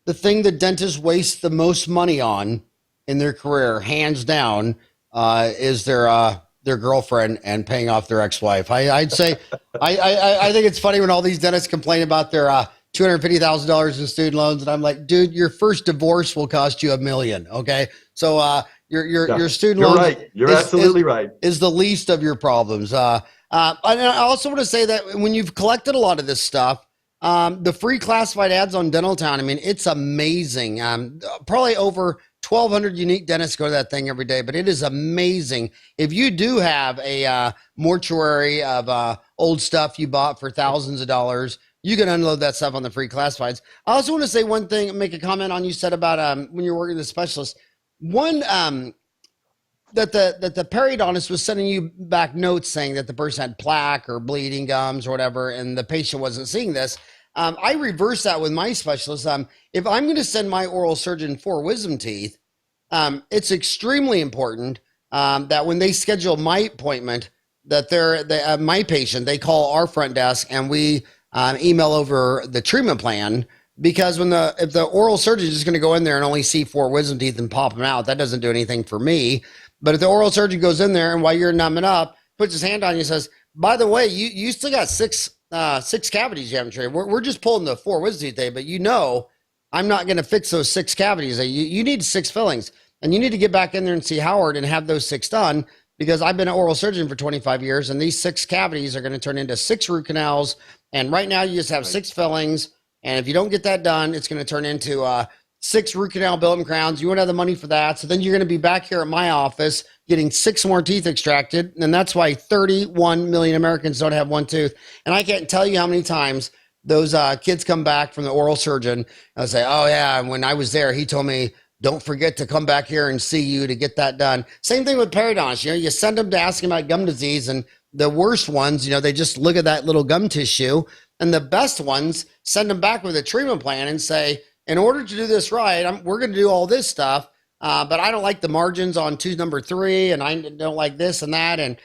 thing that dentists waste the most money on in their career, hands down, is their girlfriend and paying off their ex-wife. I'd say I think it's funny when all these dentists complain about their $250,000 in student loans, and I'm like, dude, your first divorce will cost you $1 million. Okay, so your student loans. You're right. You're absolutely right. Is the least of your problems. And I also want to say that when you've collected a lot of this stuff, the free classified ads on Dental Town, I mean, it's amazing. Probably over 1,200 unique dentists go to that thing every day, but it is amazing. If you do have a mortuary of old stuff you bought for thousands of dollars, you can unload that stuff on the free classifieds. I also want to say one thing, make a comment on you said about when you're working with a specialist. One, that the periodontist was sending you back notes saying that the person had plaque or bleeding gums or whatever, and the patient wasn't seeing this. I reverse that with my specialist. If I'm going to send my oral surgeon 4 wisdom teeth, it's extremely important that when they schedule my appointment, that my patient, they call our front desk and we email over the treatment plan because if the oral surgeon is just going to go in there and only see four wisdom teeth and pop them out, that doesn't do anything for me. But if the oral surgeon goes in there and while you're numbing up, puts his hand on you and says, by the way, you still got six cavities you haven't treated. We're just pulling the four wisdom teeth today, but I'm not going to fix those six cavities. You need six fillings, and you need to get back in there and see Howard and have those six done, because I've been an oral surgeon for 25 years, and these six cavities are going to turn into six root canals. And right now you just have six fillings. And if you don't get that done, it's going to turn into six root canal built-in crowns. You won't have the money for that. So then you're going to be back here at my office getting six more teeth extracted. And that's why 31 million Americans don't have one tooth. And I can't tell you how many times those kids come back from the oral surgeon and say, oh, yeah, when I was there, he told me, don't forget to come back here and see you to get that done. Same thing with periodontists. You send them to ask them about gum disease, and the worst ones, they just look at that little gum tissue. And the best ones send them back with a treatment plan and say, in order to do this right, we're going to do all this stuff, but I don't like the margins on tooth number 3, and I don't like this and that.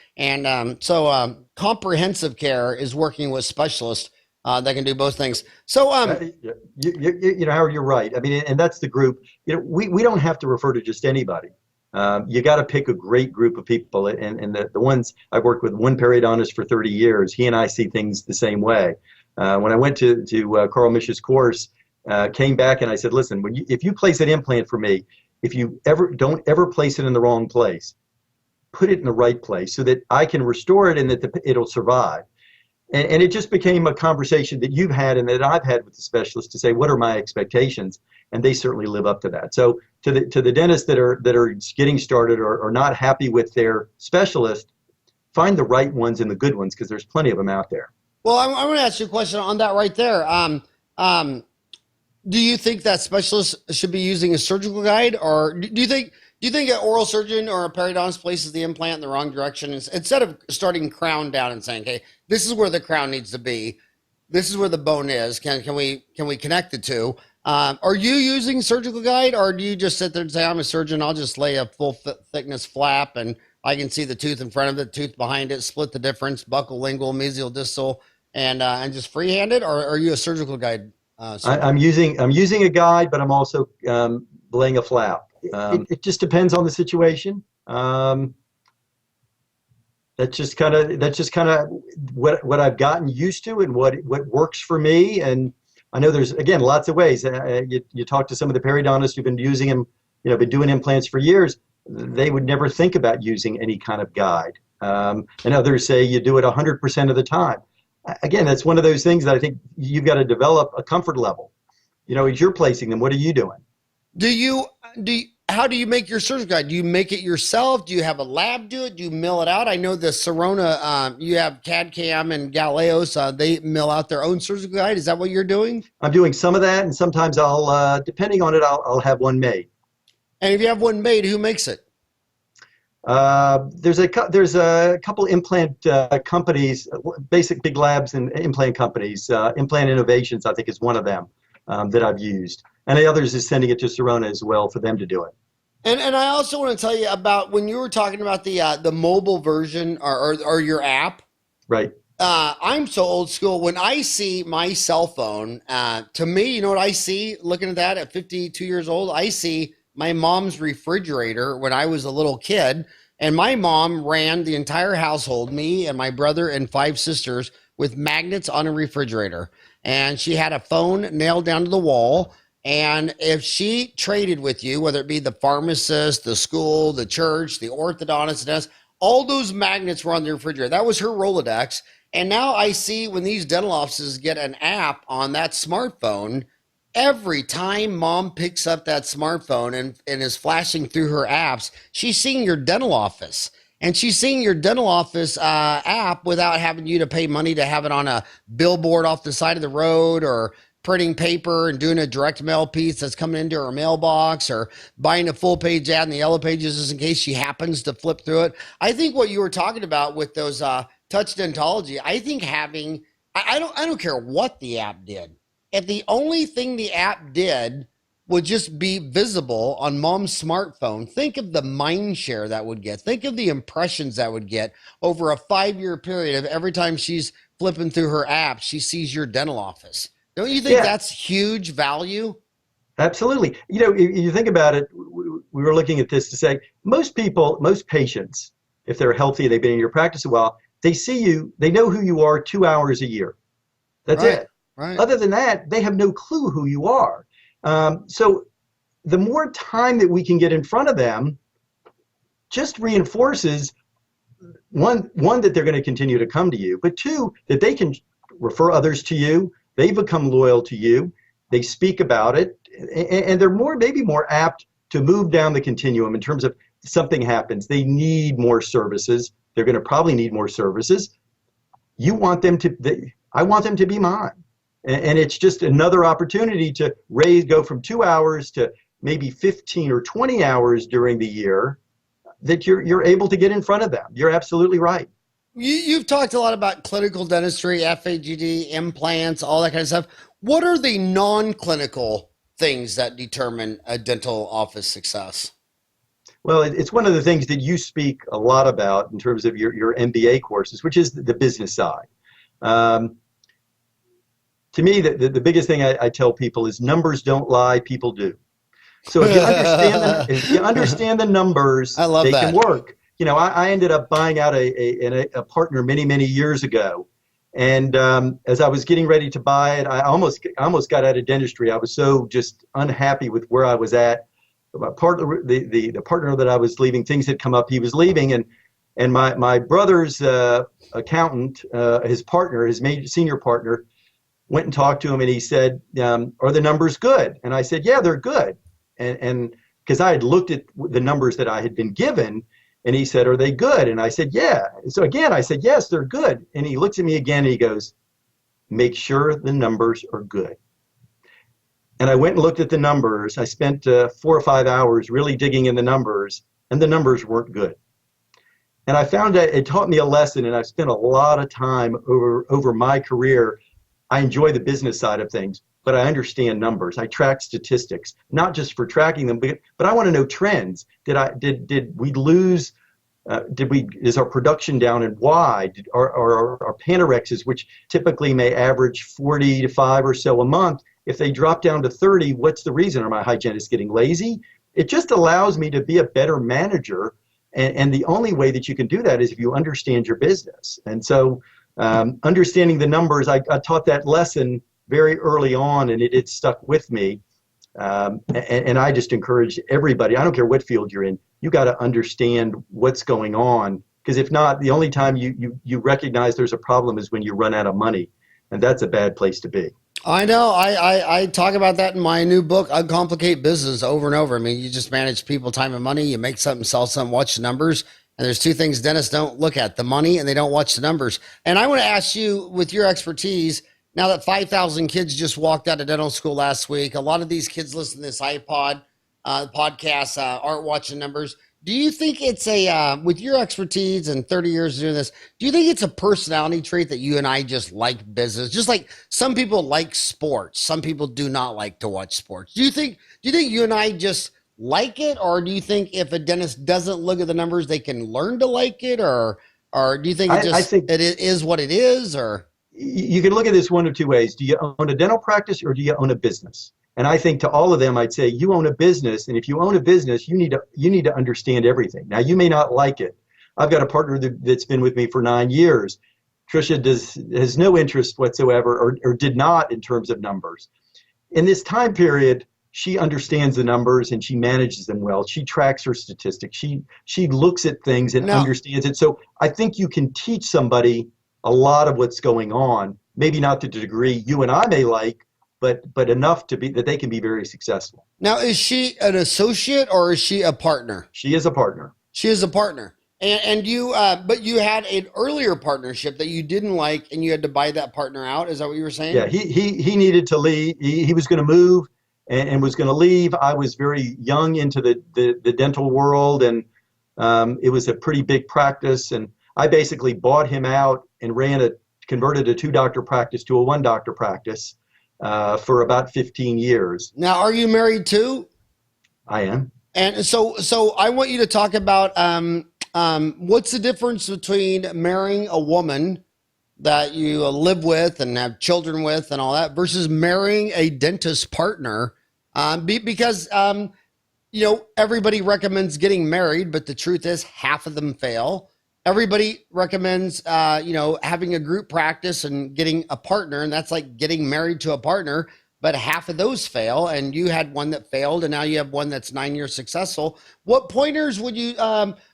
So comprehensive care is working with specialists that can do both things. So, Howard, you're right. I mean, and that's the group. We don't have to refer to just anybody. You got to pick a great group of people, and the ones I've worked with, one periodontist for 30 years, he and I see things the same way. When I went to Carl Misch's course, came back and I said, listen, if you place an implant for me, if you don't ever place it in the wrong place, put it in the right place so that I can restore it and that it'll survive. And it just became a conversation that you've had and that I've had with the specialist to say, what are my expectations? And they certainly live up to that. So to the dentists that are getting started or not happy with their specialist, find the right ones and the good ones, because there's plenty of them out there. Well, I'm going to ask you a question on that right there. Do you think that specialists should be using a surgical guide, or do you think an oral surgeon or a periodontist places the implant in the wrong direction instead of starting crown down and saying, "Okay, this is where the crown needs to be, this is where the bone is. Can we connect the two?" Are you using surgical guide, or do you just sit there and say, "I'm a surgeon, I'll just lay a full thickness flap and I can see the tooth in front of it, tooth behind it, split the difference, buccal, lingual, mesial, distal, and just freehand it"? Or are you a surgical guide? I'm using a guide, but I'm also laying a flap. It just depends on the situation. That's just kind of what I've gotten used to and what works for me. And I know there's, again, lots of ways. You talk to some of the periodontists who've been using them, been doing implants for years. They would never think about using any kind of guide. And others say you do it 100% of the time. Again, that's one of those things that I think you've got to develop a comfort level. As you're placing them, what are you doing? How do you make your surgical guide? Do you make it yourself? Do you have a lab do it? Do you mill it out? I know the Sirona, you have CAD/CAM and Galileos, they mill out their own surgical guide. Is that what you're doing? I'm doing some of that, and sometimes I'll, depending on it, I'll have one made. And if you have one made, who makes it? There's a couple implant companies, basic big labs and implant companies. Implant Innovations, I think, is one of them that I've used. And the others is sending it to Sirona as well for them to do it. And I also want to tell you about when you were talking about the mobile version or your app. Right. I'm so old school. When I see my cell phone, to me, you know what I see looking at that at 52 years old? I see my mom's refrigerator when I was a little kid. And my mom ran the entire household, me and my brother and 5 sisters, with magnets on a refrigerator. And she had a phone nailed down to the wall. And if she traded with you, whether it be the pharmacist, the school, the church, the orthodontist, the dentist, all those magnets were on the refrigerator. That was her Rolodex. And now I see when these dental offices get an app on that smartphone, every time mom picks up that smartphone and is flashing through her apps, she's seeing your dental office. And she's seeing your dental office app without having you to pay money to have it on a billboard off the side of the road, or printing paper and doing a direct mail piece that's coming into her mailbox, or buying a full page ad in the yellow pages just in case she happens to flip through it. I think what you were talking about with those touch dentology, I think I don't care what the app did. If the only thing the app did would just be visible on mom's smartphone, think of the mind share that would get. Think of the impressions that would get over a 5-year period of every time she's flipping through her app, she sees your dental office. Don't you think Yeah, that's huge value? absolutely. If you think about it, we were looking at this to say most people, most patients, if they're healthy, they've been in your practice a while, they see you, they know who you are 2 hours a year. That's Right, it. right. Other than that, they have no clue who you are. So the more time that we can get in front of them just reinforces one that they're going to continue to come to you, but two, that they can refer others to you. They become loyal to you. They speak about it, and they're maybe more apt to move down the continuum in terms of something happens. They need more services. They're going to probably need more services. You want them to, I want them to be mine. And it's just another opportunity to go from 2 hours to maybe 15 or 20 hours during the year that you're able to get in front of them. You're absolutely right. You've talked a lot about clinical dentistry, FAGD, implants, all that kind of stuff. What are the non-clinical things that determine a dental office success? Well, it's one of the things that you speak a lot about in terms of your MBA courses, which is the business side. Um, to me, the biggest thing I tell people is numbers don't lie, people do. So if you understand the numbers, I love they can that. work. I ended up buying out a partner many years ago, and as I was getting ready to buy it, I almost got out of dentistry. I was so just unhappy with where I was at. The partner that I was leaving, things had come up. He was leaving, and my brother's accountant, his partner, his senior partner, went and talked to him, and he said, "Are the numbers good?" And I said, "Yeah, they're good." And because I had looked at the numbers that I had been given, and he said, "Are they good?" And I said, "Yeah." So again, I said, "Yes, they're good." And he looks at me again, and he goes, "Make sure the numbers are good." And I went and looked at the numbers. I spent 4 or 5 hours really digging in the numbers, and the numbers weren't good. And I found that it taught me a lesson, and I've spent a lot of time over my career. I enjoy the business side of things, but I understand numbers. I track statistics, not just for tracking them, but I want to know trends. Did we lose? Is our production down, and why? Our Panorexes, which typically may average 40 to 5 or so a month, if they drop down to 30, what's the reason? Are my hygienists getting lazy? It just allows me to be a better manager. And the only way that you can do that is if you understand your business. And so understanding the numbers, I taught that lesson very early on, and it stuck with me. And I just encourage everybody, I don't care what field you're in, you got to understand what's going on. Because if not, the only time you recognize there's a problem is when you run out of money. And that's a bad place to be. I know. I talk about that in my new book, Uncomplicate Business, over and over. I mean, you just manage people, time, and money. You make something, sell something, watch the numbers. And there's two things dentists don't look at: the money, and they don't watch the numbers. And I want to ask you, with your expertise, now that 5,000 kids just walked out of dental school last week, a lot of these kids listen to this iPod podcast, aren't watching numbers. Do you think it's with your expertise and 30 years of doing this, do you think it's a personality trait that you and I just like business? Just like some people like sports, some people do not like to watch sports. Do you think you and I just like it, or do you think if a dentist doesn't look at the numbers, they can learn to like it, or do you think I think it is what it is, or? you can look at this one of two ways. Do you own a dental practice, or do you own a business? And I think to all of them, I'd say you own a business. And if you own a business, you need to understand everything. Now, you may not like it. I've got a partner that's been with me for 9 years. Tricia has no interest whatsoever, or did not, in terms of numbers. In this time period, she understands the numbers and she manages them well. She tracks her statistics. She looks at things and No. understands it. So I think you can teach somebody a lot of what's going on, maybe not to the degree you and I may like, but enough to be that they can be very successful. Now, is she an associate or is she a partner? She is a partner. She is a partner. And you, but you had an earlier partnership that you didn't like, and you had to buy that partner out. Is that what you were saying? Yeah, he needed to leave. He was going to move and was going to leave. I was very young into the dental world, and it was a pretty big practice. And I basically bought him out and converted a 2-doctor practice to a 1-doctor practice for about 15 years. Now, are you married too? I am. And so I want you to talk about what's the difference between marrying a woman that you live with and have children with and all that versus marrying a dentist partner. Because everybody recommends getting married, but the truth is half of them fail. Everybody recommends, having a group practice and getting a partner, and that's like getting married to a partner, but half of those fail. And you had one that failed, and now you have one that's 9 years successful. What pointers would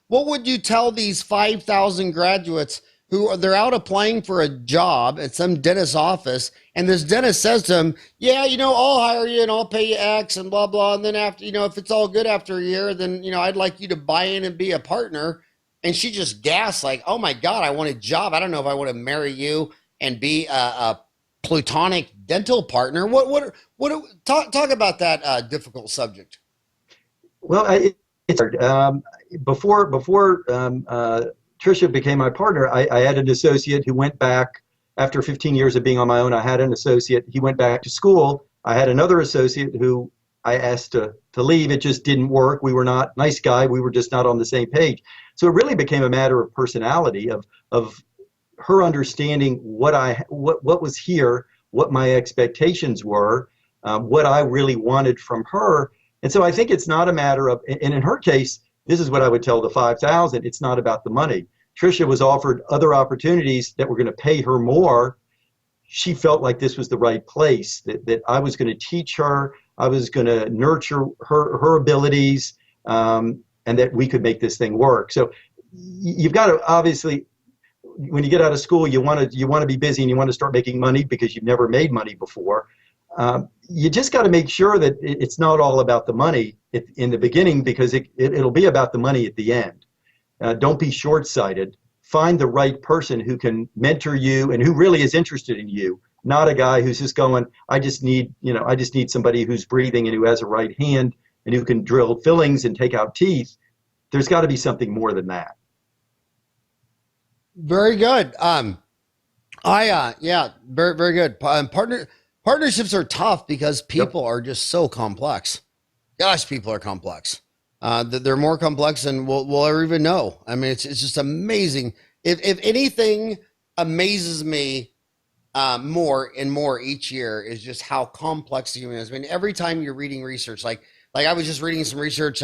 what would you tell these 5,000 graduates who they're out applying for a job at some dentist's office, and this dentist says to them, yeah, I'll hire you and I'll pay you X and blah, blah. And then after, if it's all good after a year, then, I'd like you to buy in and be a partner. And she just gasped like, oh my God, I want a job. I don't know if I want to marry you and be a plutonic dental partner. Talk about that difficult subject. Well, it's hard. Before Tricia became my partner, I had an associate who went back after 15 years of being on my own. I had an associate. He went back to school. I had another associate who I asked to leave. It just didn't work. We were not nice guy. We were just not on the same page. So it really became a matter of personality, of her understanding what was here, what my expectations were, what I really wanted from her. And so I think it's not a matter of, and in her case, this is what I would tell the 5,000. It's not about the money. Tricia was offered other opportunities that were going to pay her more. She felt like this was the right place, that I was going to teach her, I was going to nurture her abilities, and that we could make this thing work. So you've got to, obviously, when you get out of school, you want to be busy and you want to start making money because you've never made money before. You just got to make sure that it's not all about the money in the beginning, because it'll be about the money at the end. Don't be short-sighted. Find the right person who can mentor you and who really is interested in you, not a guy who's just going, I just need somebody who's breathing and who has a right hand and who can drill fillings and take out teeth. There's got to be something more than that. Very good. Yeah, very, very good. Partnerships are tough because people are just so complex. Gosh, people are complex. They're more complex than we'll ever even know. I mean, it's just amazing. If anything amazes me more and more each year is just how complex the human is. I mean, every time you're reading research, like I was just reading some research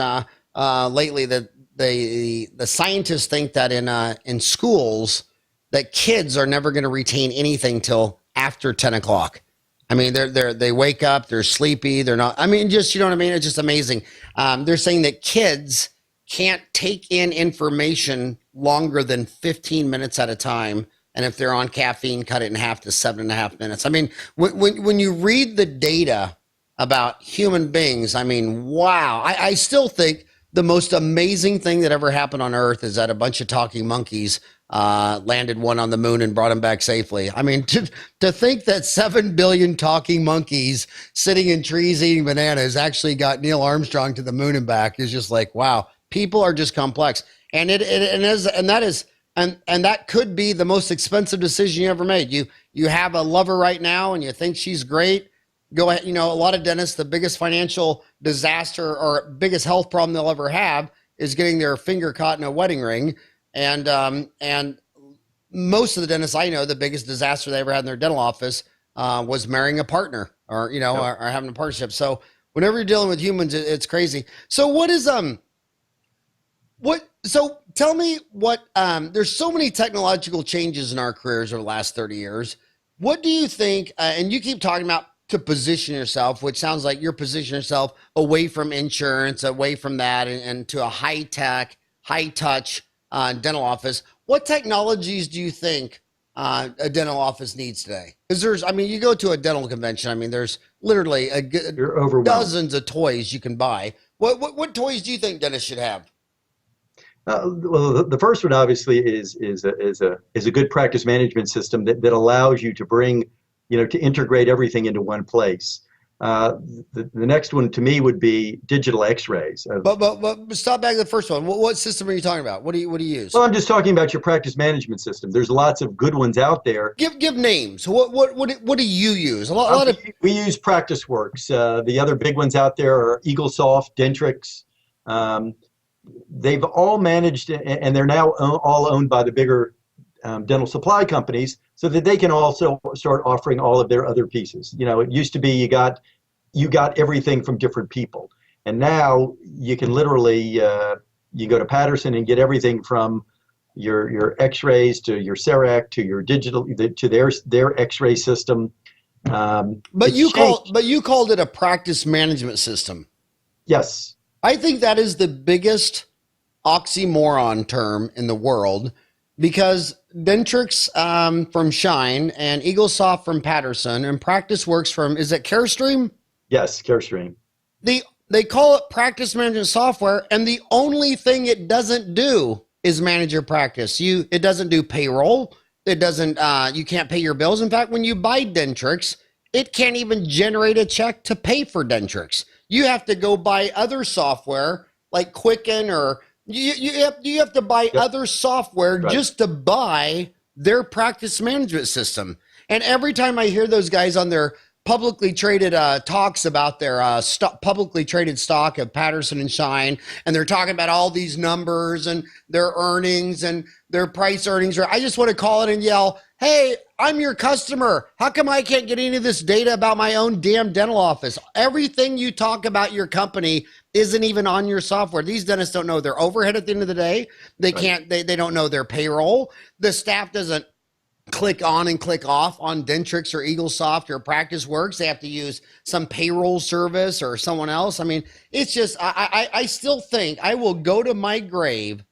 lately that the scientists think that in schools that kids are never going to retain anything till after 10 o'clock. I mean, they wake up, they're sleepy, they're not, I mean, just, you know what I mean? It's just amazing. They're saying that kids can't take in information longer than 15 minutes at a time. And if they're on caffeine, cut it in half to 7.5 minutes. I mean, when you read the data about human beings, I mean, wow. I still think the most amazing thing that ever happened on Earth is that a bunch of talking monkeys landed one on the moon and brought him back safely. I mean, to think that 7 billion talking monkeys sitting in trees eating bananas actually got Neil Armstrong to the moon and back is just like, wow, people are just complex. And that could be the most expensive decision you ever made. You have a lover right now and you think she's great. Go ahead. A lot of dentists, the biggest financial disaster or biggest health problem they'll ever have is getting their finger caught in a wedding ring. And most of the dentists I know, the biggest disaster they ever had in their dental office was marrying a partner or having a partnership. So whenever you're dealing with humans, it's crazy. So so tell me there's so many technological changes in our careers over the last 30 years. What do you think, and you keep talking about to position yourself, which sounds like you're positioning yourself away from insurance, away from that and to a high tech, high touch dental office. What technologies do you think a dental office needs today? Because you go to a dental convention, I mean, there's literally dozens of toys you can buy. What toys do you think dentists should have? Well, the first one obviously is a good practice management system that allows you to bring, to integrate everything into one place. The next one to me would be digital X-rays. But stop back to the first one. What system are you talking about? What do you use? Well, I'm just talking about your practice management system. There's lots of good ones out there. Give names. What do you use? We use PracticeWorks. The other big ones out there are EagleSoft, Dentrix. They've all managed, and they're now all owned by the bigger dental supply companies so that they can also start offering all of their other pieces. It used to be you got everything from different people, and now you can literally you go to Patterson and get everything from your X-rays to your Cerec to your digital to their X-ray system. But It's changed. you called it a practice management system. Yes, I think that is the biggest oxymoron term in the world because Dentrix from Shine and EagleSoft from Patterson and PracticeWorks from, is it Carestream? yes, CareStream. They call it practice management software, and the only thing it doesn't do is manage your practice. It doesn't do payroll. It doesn't. You can't pay your bills. In fact, when you buy Dentrix, it can't even generate a check to pay for Dentrix. You have to go buy other software like Quicken, or you have to buy Yep. other software Right. just to buy their practice management system. And every time I hear those guys on their publicly traded talks about their publicly traded stock of Patterson and Shine, and they're talking about all these numbers and their earnings and their price earnings. I just want to call it and yell, "Hey, I'm your customer. How come I can't get any of this data about my own damn dental office? Everything you talk about your company isn't even on your software." These dentists don't know their overhead at the end of the day. They Right. can't. They don't know their payroll. The staff doesn't click on and click off on Dentrix or EagleSoft or PracticeWorks. They have to use some payroll service or someone else. I mean, it's just, I still think I will go to my grave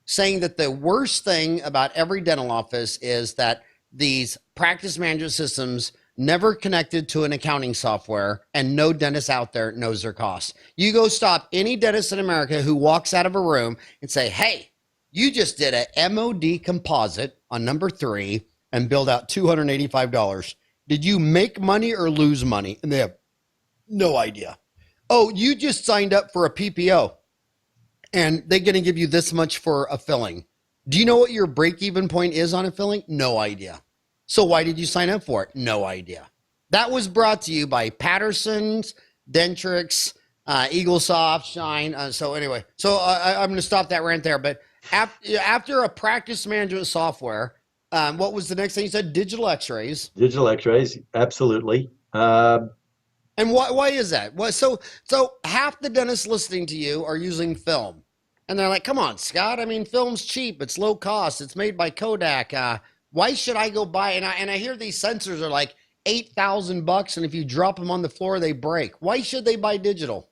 saying that the worst thing about every dental office is that these practice management systems never connected to an accounting software, and no dentist out there knows their costs. You go stop any dentist in America who walks out of a room and say, "Hey, you just did a MOD composite on number 3 and billed out $285. Did you make money or lose money?" And they have no idea. "Oh, you just signed up for a PPO and they're going to give you this much for a filling. Do you know what your break even point is on a filling?" No idea. "So why did you sign up for it?" No idea. That was brought to you by Patterson's, Dentrix, EagleSoft, Shine. So anyway, I'm going to stop that rant there. But after a practice management software, what was the next thing you said? Digital X-rays. Digital X-rays, absolutely. And why is that? So half the dentists listening to you are using film, and they're like, "Come on, Scott. I mean, film's cheap. It's low cost. It's made by Kodak. Why should I go buy?" And I hear these sensors are like $8,000, and if you drop them on the floor, they break. Why should they buy digital?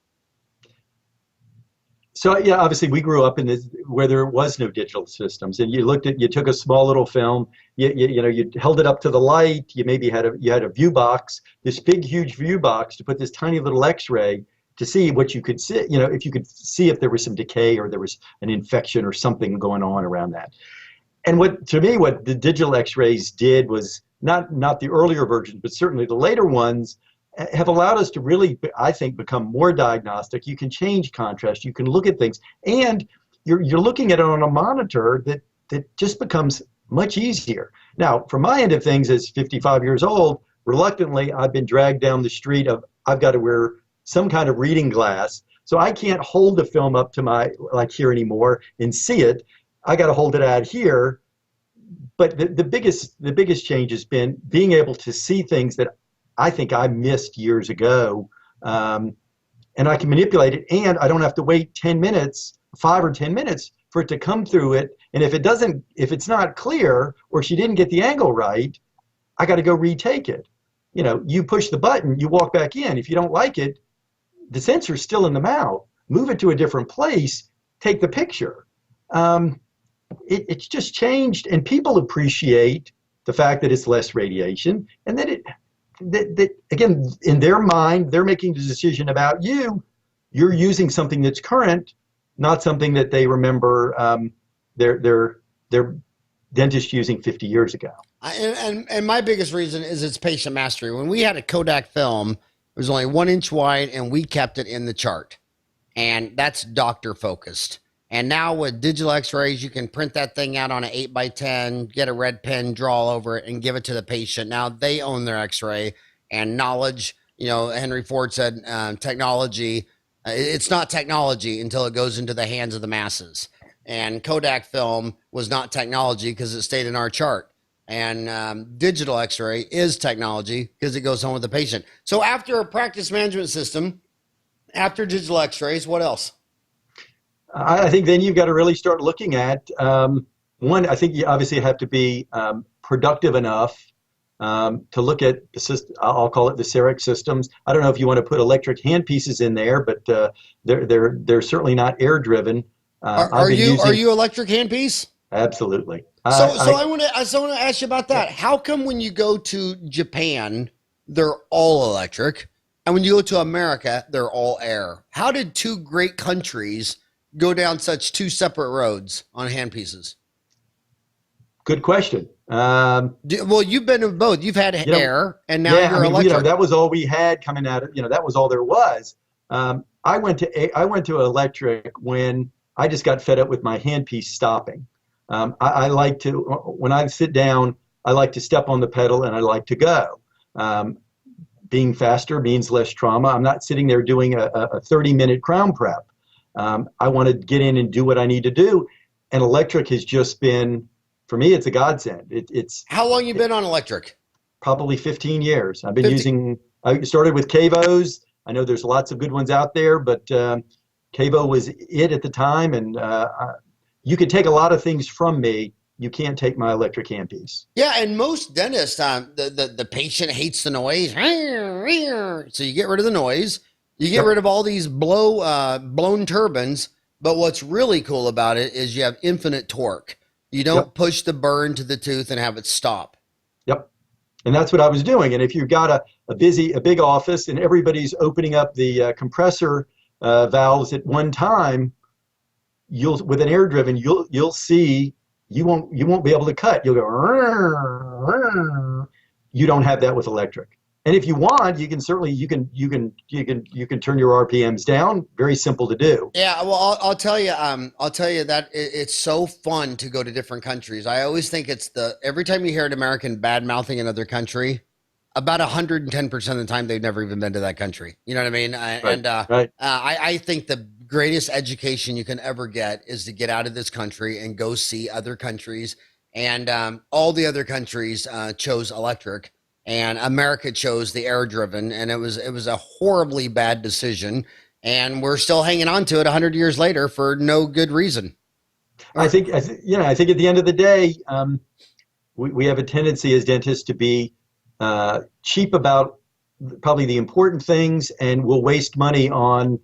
So yeah, obviously we grew up in this where there was no digital systems, and you took a small little film, you held it up to the light, you maybe had a view box, this big huge view box to put this tiny little X-ray to see what you could see, if you could see if there was some decay or there was an infection or something going on around that. And what the digital X-rays did was not the earlier versions, but certainly the later ones have allowed us to really, I think, become more diagnostic. You can change contrast, you can look at things, and you're looking at it on a monitor that just becomes much easier. Now, from my end of things, as 55 years old, reluctantly, I've been dragged down the street of I've got to wear some kind of reading glass, so I can't hold the film up to my like here anymore and see it. I got to hold it out here. But the biggest change has been being able to see things that I think I missed years ago, and I can manipulate it, and I don't have to wait 10 minutes, 5 or 10 minutes for it to come through it. And if it's not clear or she didn't get the angle right, I got to go retake it. You push the button, you walk back in. If you don't like it, the sensor's still in the mouth. Move it to a different place, take the picture. It's just changed, and people appreciate the fact that it's less radiation, and that again, in their mind, they're making the decision about you. You're using something that's current, not something that they remember their dentist using 50 years ago. And my biggest reason is it's patient mastery. When we had a Kodak film, it was only 1 inch wide, and we kept it in the chart, and that's doctor focused. And now with digital X-rays, you can print that thing out on an 8x10, get a red pen, draw over it, and give it to the patient. Now they own their X-ray and knowledge. Henry Ford said, technology, it's not technology until it goes into the hands of the masses. and Kodak film was not technology because it stayed in our chart. And digital x-ray is technology because it goes home with the patient. So after a practice management system, after digital x-rays, what else? I think then you've got to really start looking at one. I think you obviously have to be productive enough to look at the system. I'll call it the Cerec systems. I don't know if you want to put electric handpieces in there, but they're certainly not air driven. Are you electric handpiece? Absolutely. So I want to ask you about that. How come when you go to Japan, they're all electric, and when you go to America, they're all air? How did two great countries go down such two separate roads on handpieces? Good question. Well, you've been in both. You've had air, and now you're electric. That was all we had coming out of. That was all there was. I went to electric when I just got fed up with my handpiece stopping. I like to, when I sit down, I like to step on the pedal and I like to go. Being faster means less trauma. I'm not sitting there doing a 30-minute crown prep. I want to get in and do what I need to do. And electric has just been, for me, it's a godsend. How long you been on electric? Probably 15 years. I've been I started with Cavos. I know there's lots of good ones out there, but Cavo was it at the time. And you could take a lot of things from me. You can't take my electric handpiece. Yeah, and most dentists, the patient hates the noise. So you get rid of the noise. You get rid of all these blown turbines. But what's really cool about it is you have infinite torque. You don't push the burr to the tooth and have it stop. Yep. And that's what I was doing. And if you've got a big office and everybody's opening up the compressor valves at one time, with an air driven, you'll see you won't be able to cut. You'll go. You don't have that with electric. And if you want, you can certainly you can turn your RPMs down. Very simple to do. Yeah, well, I'll tell you that it's so fun to go to different countries. I always think every time you hear an American bad mouthing another country, about 110% of the time they've never even been to that country. You know what I mean? Right. I think the greatest education you can ever get is to get out of this country and go see other countries. And all the other countries chose electric. And America chose the air driven, and it was a horribly bad decision, and we're still hanging on to it 100 years later for no good reason. I think at the end of the day, we have a tendency as dentists to be cheap about probably the important things, and we'll waste money on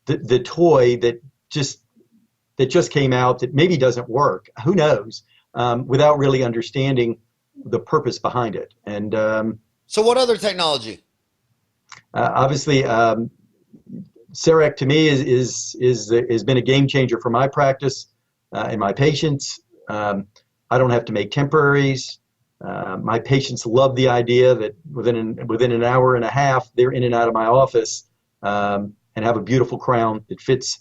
the toy that just came out that maybe doesn't work. Who knows? Without really understanding the purpose behind it. And so what other technology? Obviously, Cerec to me has been a game changer for my practice and my patients. I don't have to make temporaries. My patients love the idea that within an hour and a half, they're in and out of my office and have a beautiful crown that fits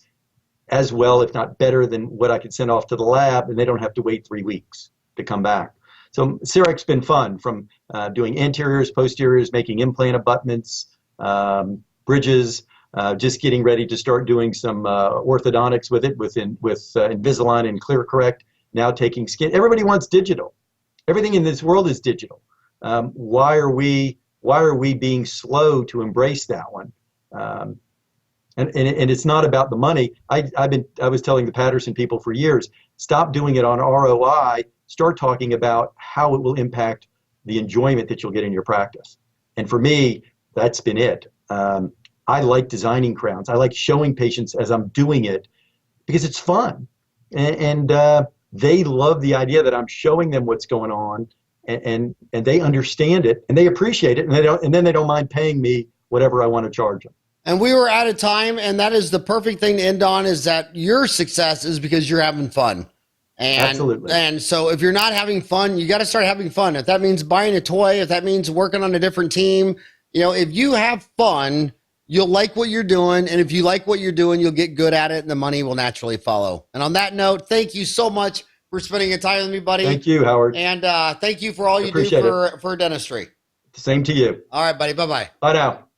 as well, if not better, than what I could send off to the lab, and they don't have to wait 3 weeks to come back. So Cerec's been fun, from doing anteriors, posteriors, making implant abutments, bridges, just getting ready to start doing some orthodontics with it, with Invisalign and ClearCorrect, now taking skin. Everybody wants digital. Everything in this world is digital. Why are we being slow to embrace that one? And it's not about the money. I was telling the Patterson people for years, stop doing it on ROI. Start talking about how it will impact the enjoyment that you'll get in your practice. And for me, that's been it. I like designing crowns. I like showing patients as I'm doing it because it's fun. And they love the idea that I'm showing them what's going on, and they understand it and they appreciate it, and then they don't mind paying me whatever I want to charge them. And we were out of time, and that is the perfect thing to end on, is that your success is because you're having fun. Absolutely. And so if you're not having fun, you got to start having fun. If that means buying a toy, if that means working on a different team, if you have fun, you'll like what you're doing. And if you like what you're doing, you'll get good at it, and the money will naturally follow. And on that note, thank you so much for spending a time with me, buddy. Thank you, Howard. And thank you for all you do for dentistry. Same to you. All right, buddy. Bye-bye. Bye now.